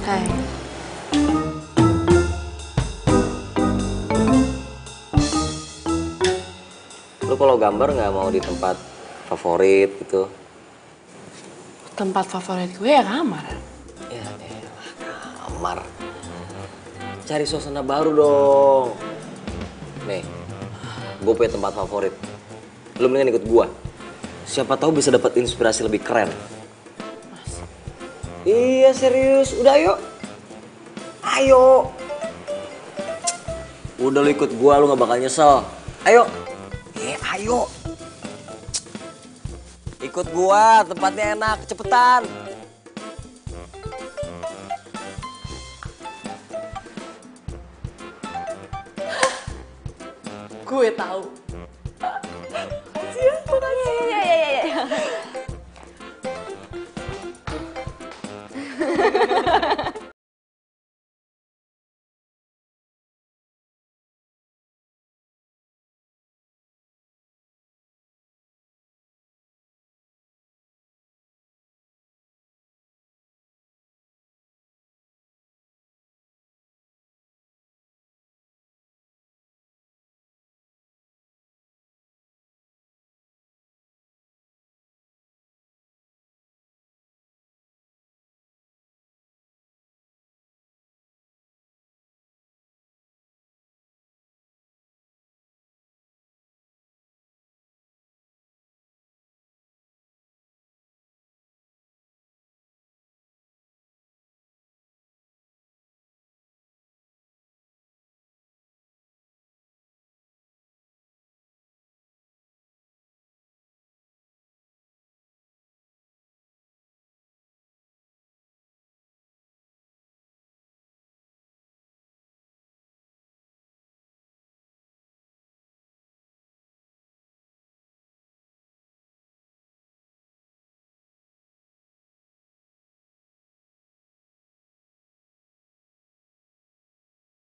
Hai. Lu kalau gambar nggak mau di tempat favorit gitu? Tempat favorit gue ya kamar. Ya kamar. Cari suasana baru dong. Nih, gue punya tempat favorit. Lu mendingan ikut gua. Siapa tahu bisa dapat inspirasi lebih keren. Iya serius, udah ayo. Ayo. Udah lu ikut gua, lu gak bakal nyesel. Ayo. Ayo. Ikut gua, tempatnya enak, cepetan. Gue tahu. Makasih ya, makasih. Iya.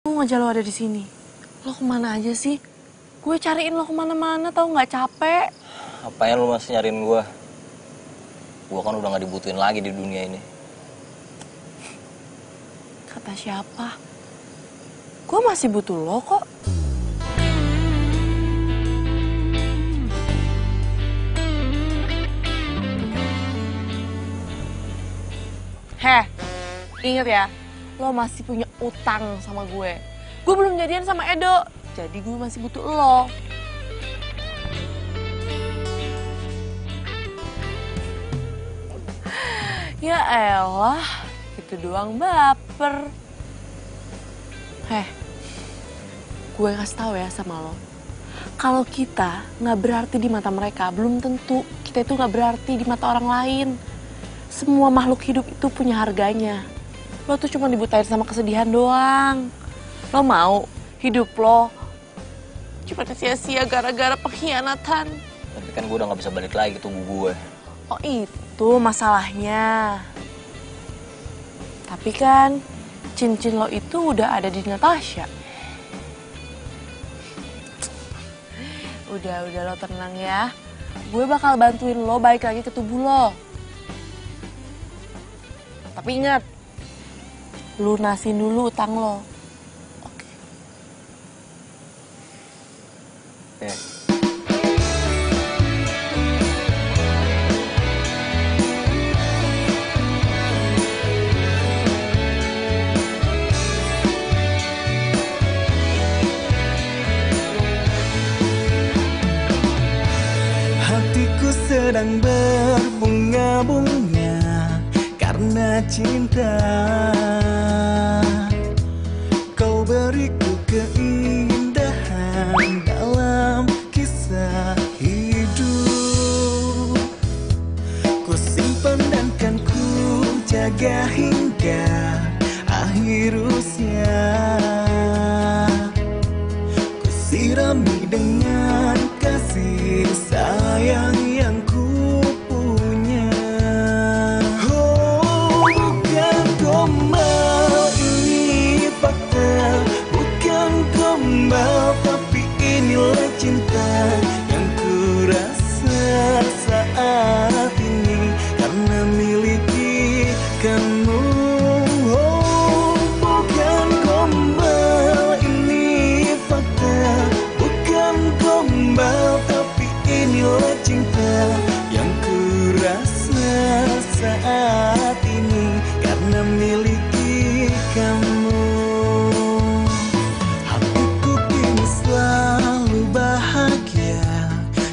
Untung aja lo ada di sini. Lo kemana aja sih? Gue cariin lo kemana-mana, tau nggak capek? Apanya lu masih nyariin gua? Gua kan udah gak dibutuhin lagi di dunia ini. Kata siapa? Gue masih butuh lo kok. Heh, inget ya, lo masih punya utang sama gue. Gue belum jadian sama Edo, jadi gue masih butuh lo. Ya elah, itu doang baper. Heh, gue kasih tahu ya sama lo. Kalau kita nggak berarti di mata mereka, belum tentu kita itu nggak berarti di mata orang lain. Semua makhluk hidup itu punya harganya. Lo tuh cuma dibutain sama kesedihan doang. Lo mau hidup lo cuma sia-sia gara-gara pengkhianatan. Tapi kan gue udah gak bisa balik lagi ke tubuh gue. Oh itu masalahnya. Tapi kan cincin lo itu udah ada di Natasha. Udah lo tenang ya. Gue bakal bantuin lo balik lagi ke tubuh lo. Tapi ingat, lunasin dulu utang lo. Oke. Hatiku sedang berbunga-bunga karena cinta. Kau beriku keindahan dalam kisah hidup. Ku simpan dan kan ku jaga hingga akhir usia. Ku sirami dengan kasih sayang yang ku punya. Oh, bukan gombal, ini fakta. Bukan gombal, tapi inilah cinta yang ku rasa saat ini karena miliki kamu. Oh, bukan gombal, ini fakta. Bukan gombal, tapi inilah cinta yang ku rasa saat ini karena miliki kamu. Hatiku kini selalu bahagia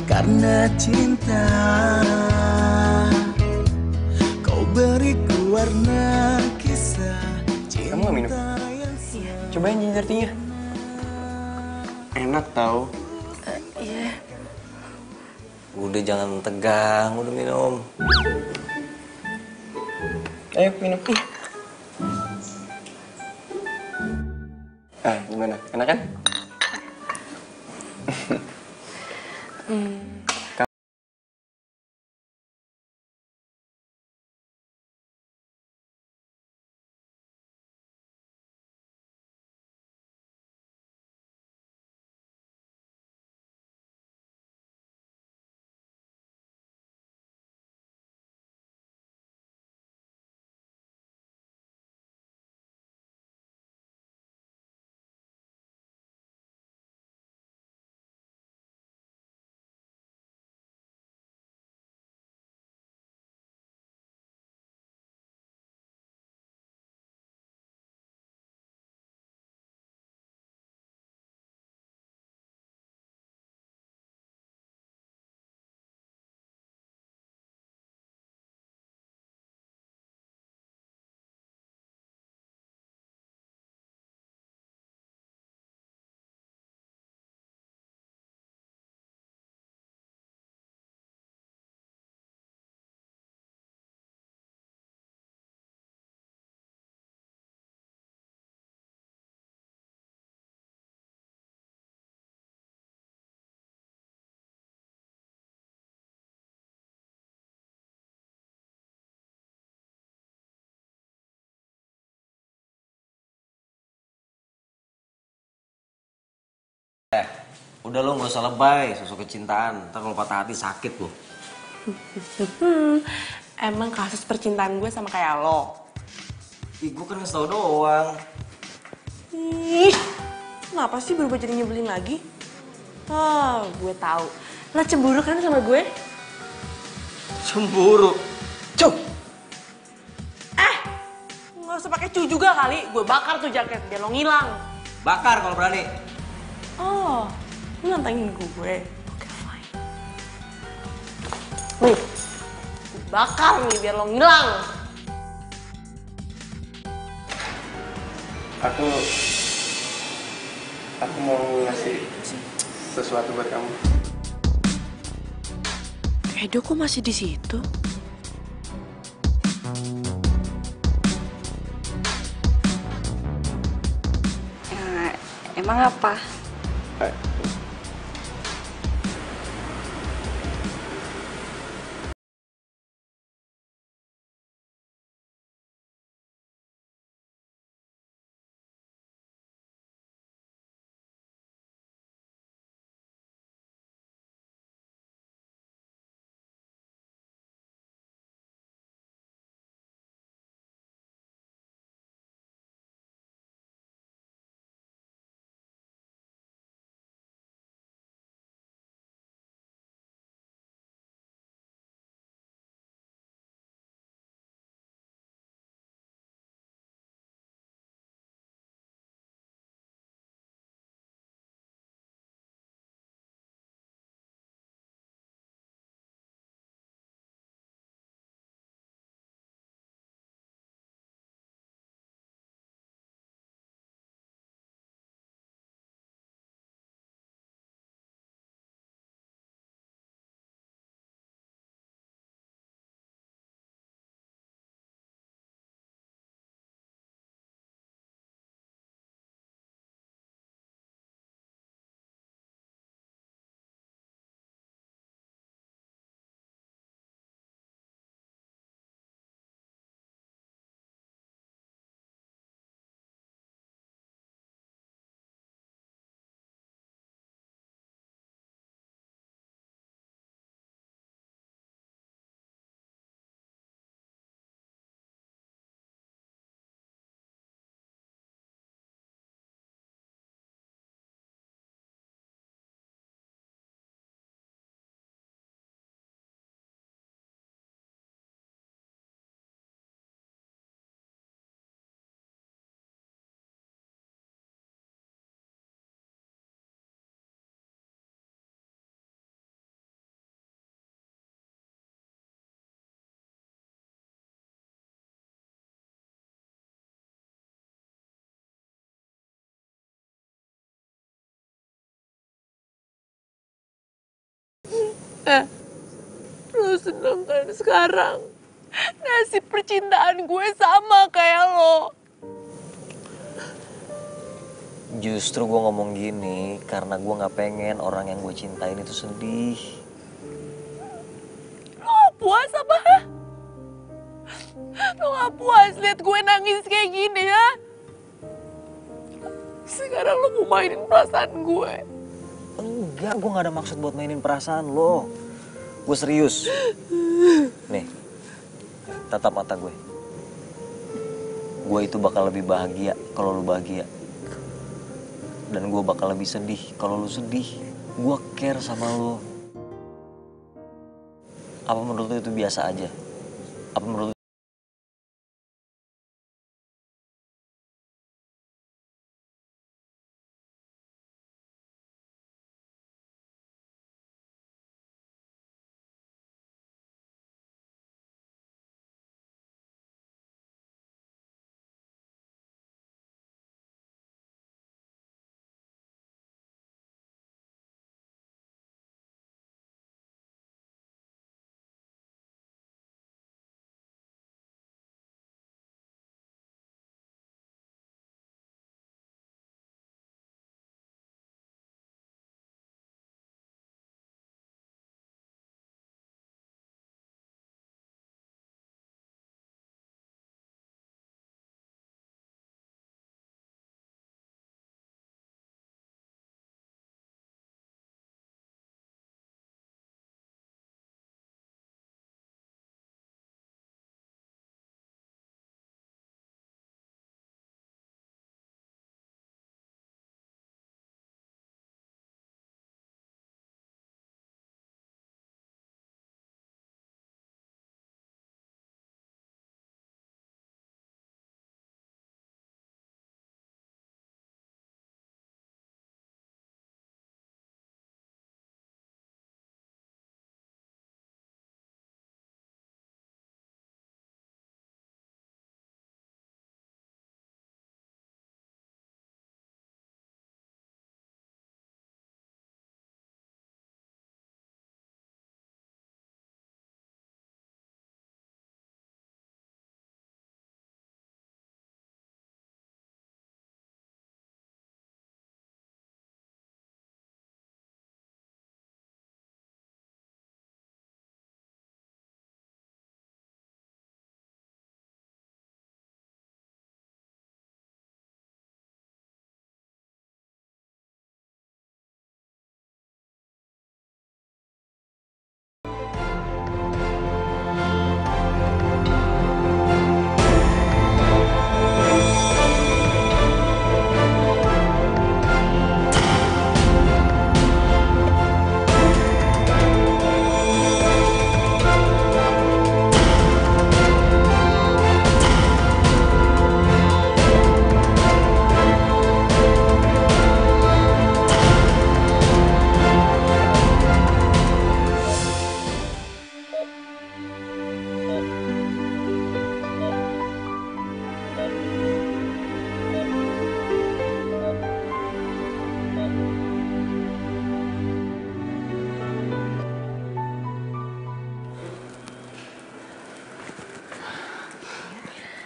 karena cinta. Kau beriku warna kisah cinta. Kamu gak minum? Cobain ginger tea-nya. Enak tau. Iya. Udah jangan tegang, udah minum. Ayo minum. Gimana? Enak kan? Udah lo gak usah lebay, sosok kecintaan. Ntar kalau patah hati sakit lo. Emang kasus percintaan gue sama kayak lo? Ih, gue kan ngasih tau doang. Ih, kenapa sih berubah jadi nyebelin lagi? Oh, gue tahu. Lo cemburu kan sama gue? Cemburu? Cuk! Nggak usah pakai cu juga kali. Gue bakar tuh jaket biar lo ngilang. Bakar kalau berani. Oh, lu nantangin gue. Oke, fine. Nih, gue bakar nih biar lo ngilang. Aku mau ngasih sesuatu buat kamu. Edo kok masih di situ? Emang apa? Lo seneng kan sekarang? Nasib percintaan gue sama kayak lo. Justru gue ngomong gini karena gue gak pengen orang yang gue cintain itu sedih. Lo gak puas apa? Lo gak puas liat gue nangis kayak gini ya? Sekarang lo mau mainin perasaan gue. Enggak, gue gak ada maksud buat mainin perasaan lo. Gue serius. Nih, tatap mata gue. Gue itu bakal lebih bahagia kalau lo bahagia. Dan gue bakal lebih sedih kalau lo sedih. Gue care sama lo. Apa menurut lo itu biasa aja? Apa menurut lo...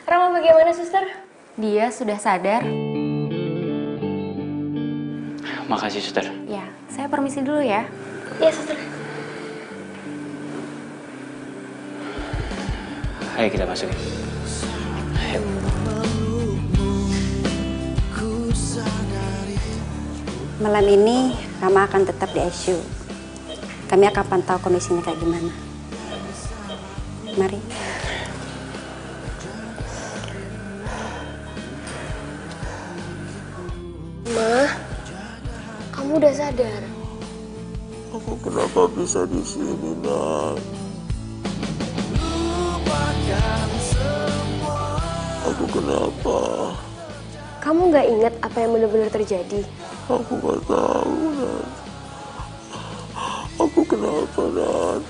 Rama bagaimana, suster? Dia sudah sadar. Makasih, suster. Ya, saya permisi dulu ya. Iya, suster. Ayo kita masukin. Ayo. Malam ini Rama akan tetap di ICU. Kami akan pantau kondisinya kayak gimana. Mari. Ma, kamu udah sadar? Aku kenapa bisa di sini, Nak? Aku kenapa? Kamu nggak ingat apa yang benar-benar terjadi? Aku nggak tahu, Nak. Aku kenapa, Nak?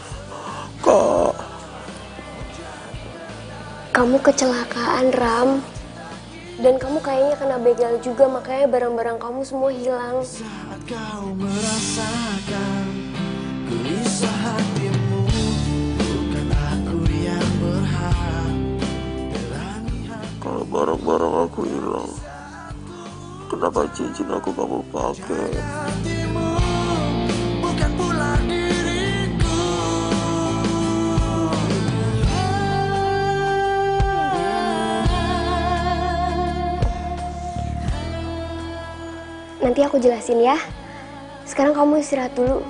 Kak. Kamu kecelakaan, Ram. Dan kamu kayaknya kena begal juga, makanya barang-barang kamu semua hilang. Saat kau merasakan gelisah hatimu, bukan aku yang berhak. Kalau barang-barang aku hilang, kenapa Kenapa cincin aku kamu pakai? Bukan pula diriku. Nanti aku jelasin ya. Sekarang kamu istirahat dulu.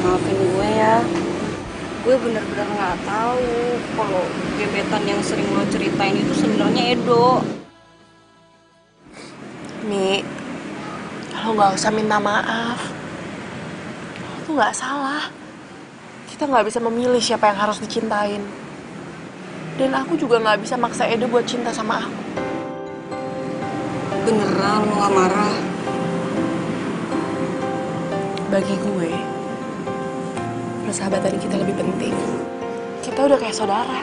Maafin gue ya, gue bener-bener nggak tahu kalau gebetan yang sering lo ceritain itu sebenarnya Edo. Mi, lo nggak usah minta maaf. Lo tuh nggak salah. Kita nggak bisa memilih siapa yang harus dicintain. Dan aku juga nggak bisa maksa Edo buat cinta sama aku. Beneran lo nggak marah? Bagi gue, persahabatan kita lebih penting. Kita udah kayak saudara.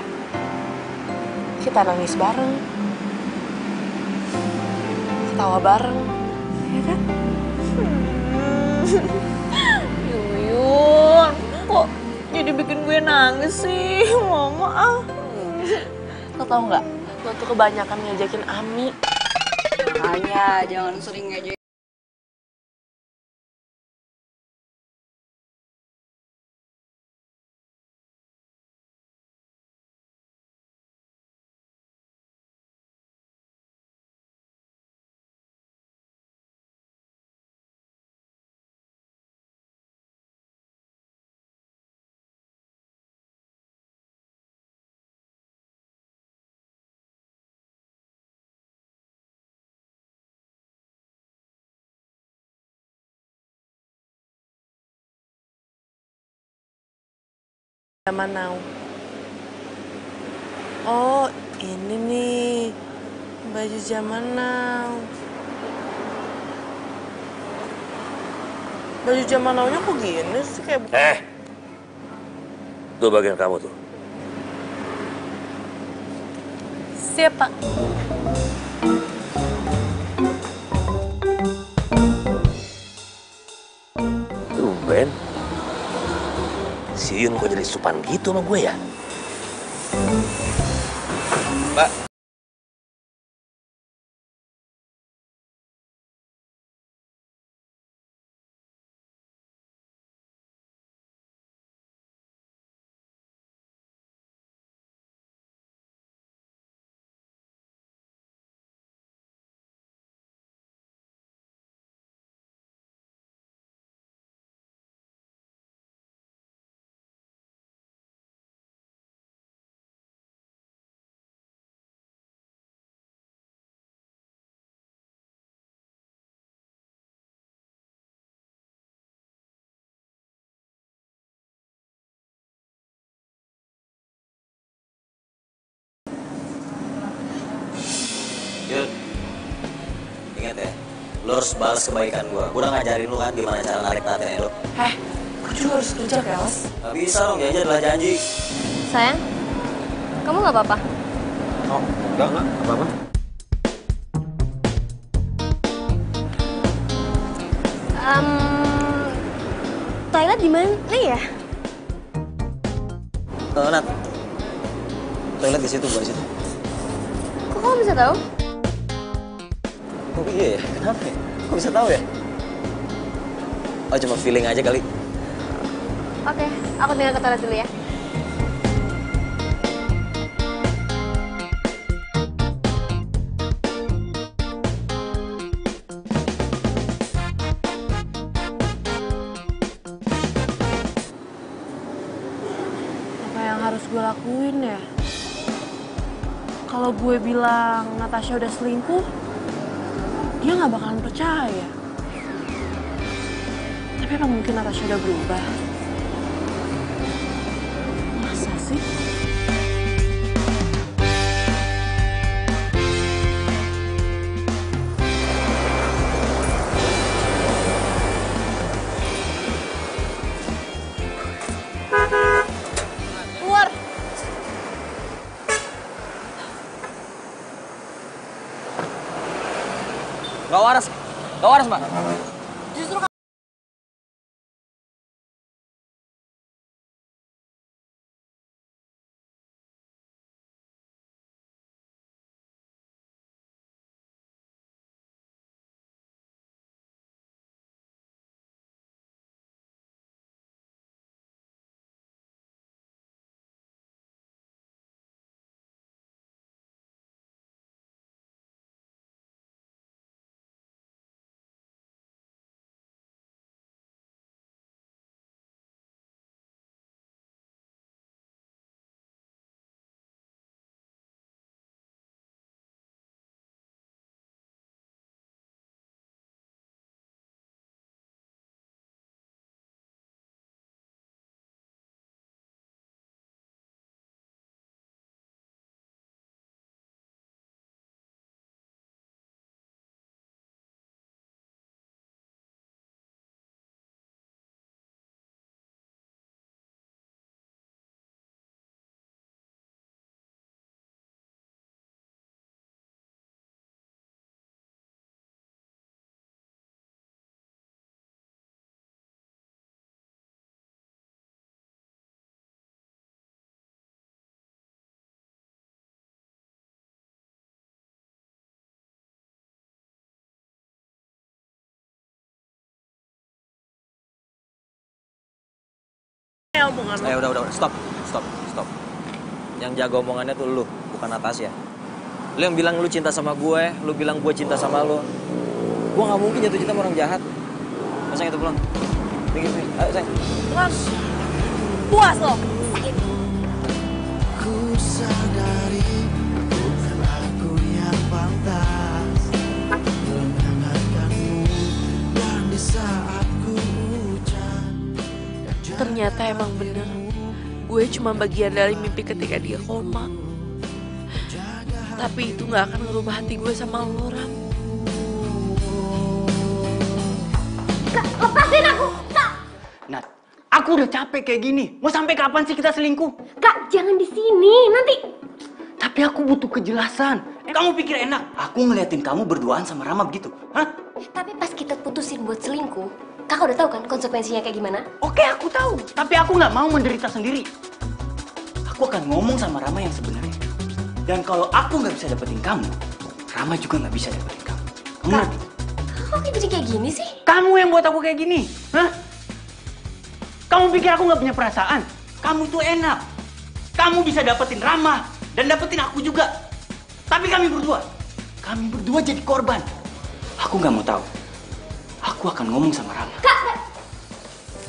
Kita nangis bareng, ketawa bareng, ya kan? Yuyun, kok jadi bikin gue nangis sih, Mama? Lo tau nggak? Lo tuh kebanyakan ngajakin Ami. Makanya jangan sering ngajakin. Zaman now. Oh, ini nih baju zaman now. Baju zaman now-nya kok gini sih kayak... Itu bagian kamu tuh. Siap, Pak. Tumben. Si Yun kok jadi supan gitu sama gue ya? Mbak. Yun, ingat ya, lo harus balas kebaikan gue. Gue udah ngajarin lo kan gimana cara narik perhatian Edo. Gue juga harus kerja, Kelas. Gak bisa dong, janji adalah janji. Sayang, kamu nggak apa-apa? Oh, enggak apa-apa. Toilet di mana ya? Nat, toilet di situ, bukan di situ. Kok kamu bisa tahu? Oh iya ya, kenapa ya? Kok bisa tahu ya? Oh cuma feeling aja kali. Oke, aku tinggal ke toilet dulu ya. Apa yang harus gue lakuin ya? Kalau gue bilang Natasha udah selingkuh, dia nggak bakalan percaya. Tapi apa mungkin Natasha udah berubah? Masa sih? Keluar! Gak waras, Mbak. Justru omongan lo. Udah, stop. Yang jaga omongannya tuh lu, bukan Natasha. Lu yang bilang lu cinta sama gue, lu bilang gue cinta sama lu. Gue gak mungkin jatuh cinta sama orang jahat. Sayang, itu pulang. Tinggi, ayo sayang. Pulang. Puas lo. Ku sadari bukan aku yang pantas menghangatkanmu, dan di saat ku hujan. Ternyata emang bener. Gue cuma bagian dari mimpi ketika dia koma. Tapi itu gak akan ngerubah hati gue sama lo, Ram. Kak, lepasin aku! Kak! Nat, aku udah capek kayak gini. Mau sampai kapan sih kita selingkuh? Kak, jangan di sini, nanti. Tapi aku butuh kejelasan. Kamu pikir enak? Aku ngeliatin kamu berduaan sama Rama begitu, hah? Tapi pas kita putusin buat selingkuh, kakak udah tahu kan konsekuensinya kayak gimana? Oke, aku tahu. Tapi aku nggak mau menderita sendiri. Aku akan ngomong sama Rama yang sebenarnya. Dan kalau aku nggak bisa dapetin kamu, Rama juga nggak bisa dapetin kamu. Kamu ngerti? Kok jadi kayak gini sih? Kamu yang buat aku kayak gini, hah? Kamu pikir aku nggak punya perasaan? Kamu tuh enak. Kamu bisa dapetin Rama dan dapetin aku juga. Tapi kami berdua jadi korban. Aku nggak mau tahu. Aku akan ngomong sama Rama. Kak!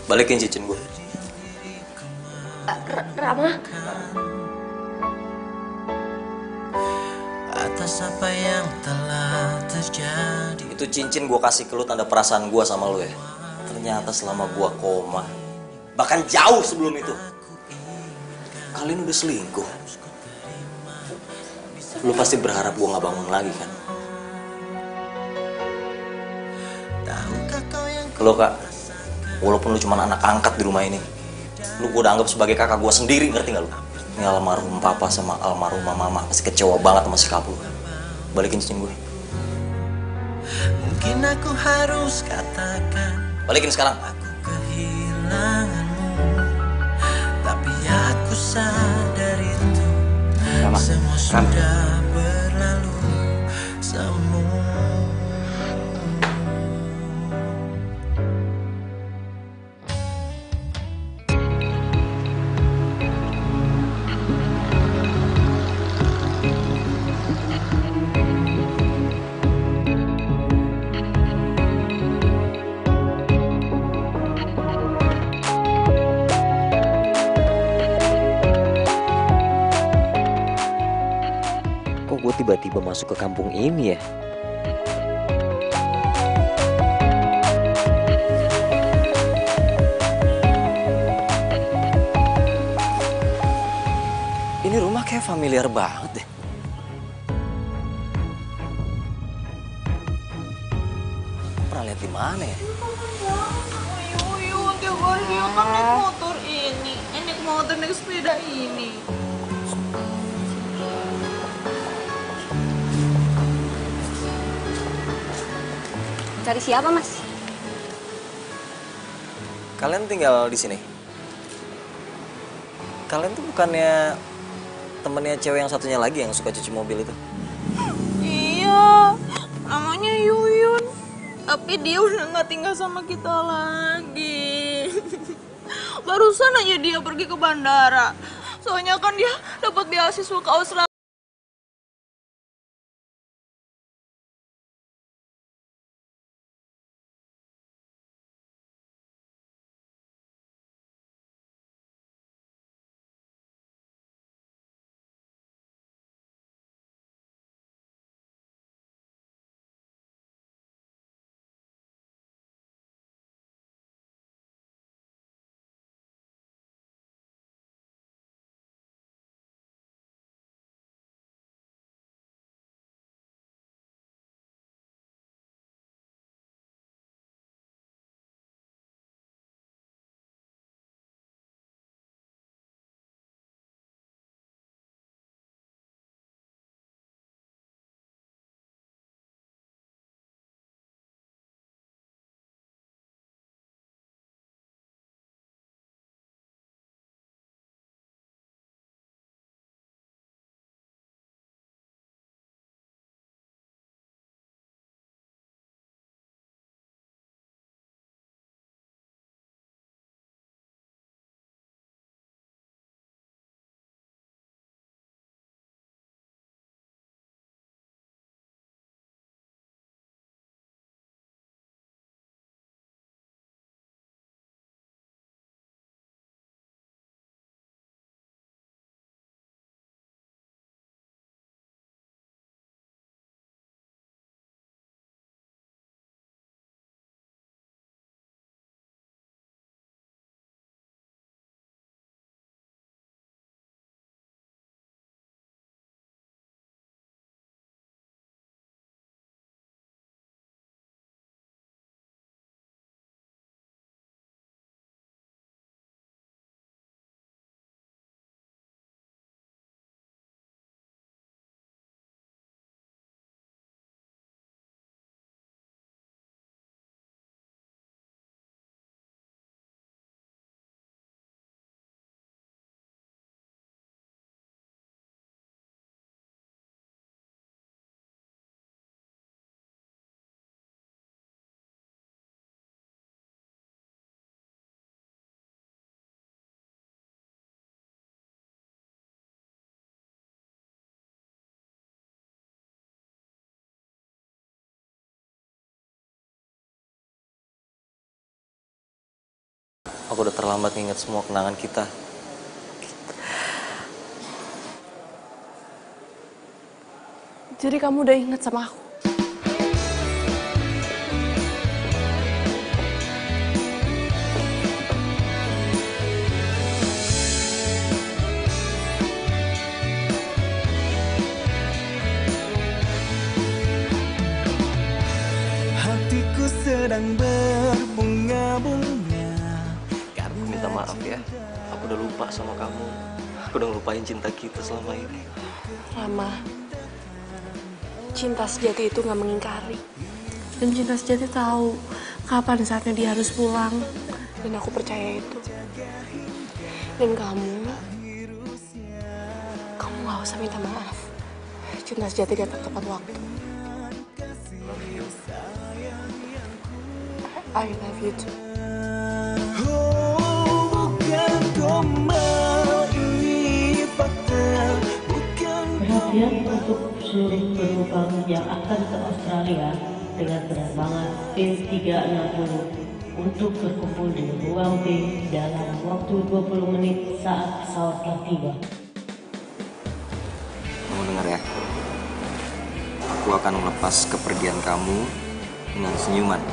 Balikin cincin gue. Rama? Atas apa yang telah terjadi. Itu cincin gue kasih ke lu tanda perasaan gue sama lu ya. Ternyata selama gue koma, bahkan jauh sebelum itu, kalian udah selingkuh. Lu pasti berharap gue gak bangun lagi kan? Lo kak, walaupun lu cuma anak angkat di rumah ini, lu gue udah anggap sebagai kakak gue sendiri, ngerti gak lu? Ini almarhum papa sama almarhumah mama pasti kecewa banget sama sikap lu. Balikin cincin gue. Mungkin aku harus katakan balikin sekarang. aku kehilanganmu, tapi aku sadar itu semua sudah berlalu. Semua tiba-tiba masuk ke kampung ini ya? Ini rumah kayak familiar banget deh. Pernah lihat di mana ya? Yuyun, tiap hari dia kan naik motor ini. Naik motor, naik sepeda ini. Cari siapa, Mas? Kalian tinggal di sini? Kalian tuh bukannya temennya cewek yang satunya lagi yang suka cuci mobil itu? Iya, namanya Yuyun. Tapi dia udah nggak tinggal sama kita lagi. Barusan aja dia pergi ke bandara. Soalnya kan dia dapat beasiswa ke Australia. Aku udah terlambat nginget semua kenangan kita. Jadi kamu udah inget sama aku? Hatiku sedang berbunga-bunga. Minta maaf ya, aku udah lupa sama kamu. Aku udah ngelupain cinta kita selama ini. Rama, cinta sejati itu gak mengingkari. Dan cinta sejati tahu kapan saatnya dia harus pulang. Dan aku percaya itu. Dan kamu gak usah minta maaf. Cinta sejati datang tepat waktu. I love you too. Perhatian untuk seluruh penumpang yang akan ke Australia dengan penerbangan P360 untuk berkumpul di ruang B dalam waktu 20 menit saat pesawat telah tiba. Kamu dengar ya? aku akan melepas kepergian kamu dengan senyuman.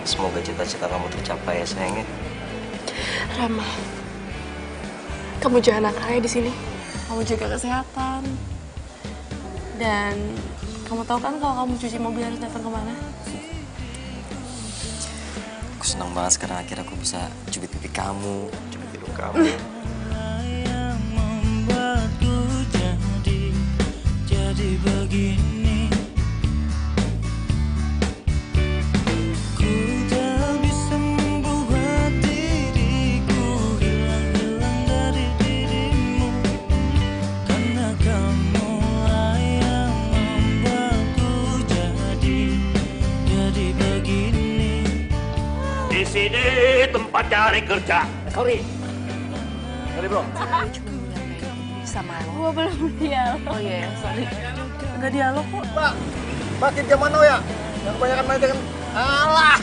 Semoga cita-cita kamu tercapai ya sayangnya. Rama, kamu jangan nakal ya di sini. Kamu jaga kesehatan. Dan kamu tahu kan kalau kamu cuci mobil harus datang kemana? Aku senang banget sekarang akhirnya aku bisa cubit pipi kamu, cubit hidung kamu. Jadi begini, ku tak bisa membuat diriku hilang dari dirimu, karena kamulah yang membuatku jadi begini. Di sini tempat cari kerja. Sorry bro. Sama lo. Gua belum dialog. Oh iya, sorry. Enggak dialog kok. Mbak, makin zaman now ya. Yang kebanyakan main dengan alah.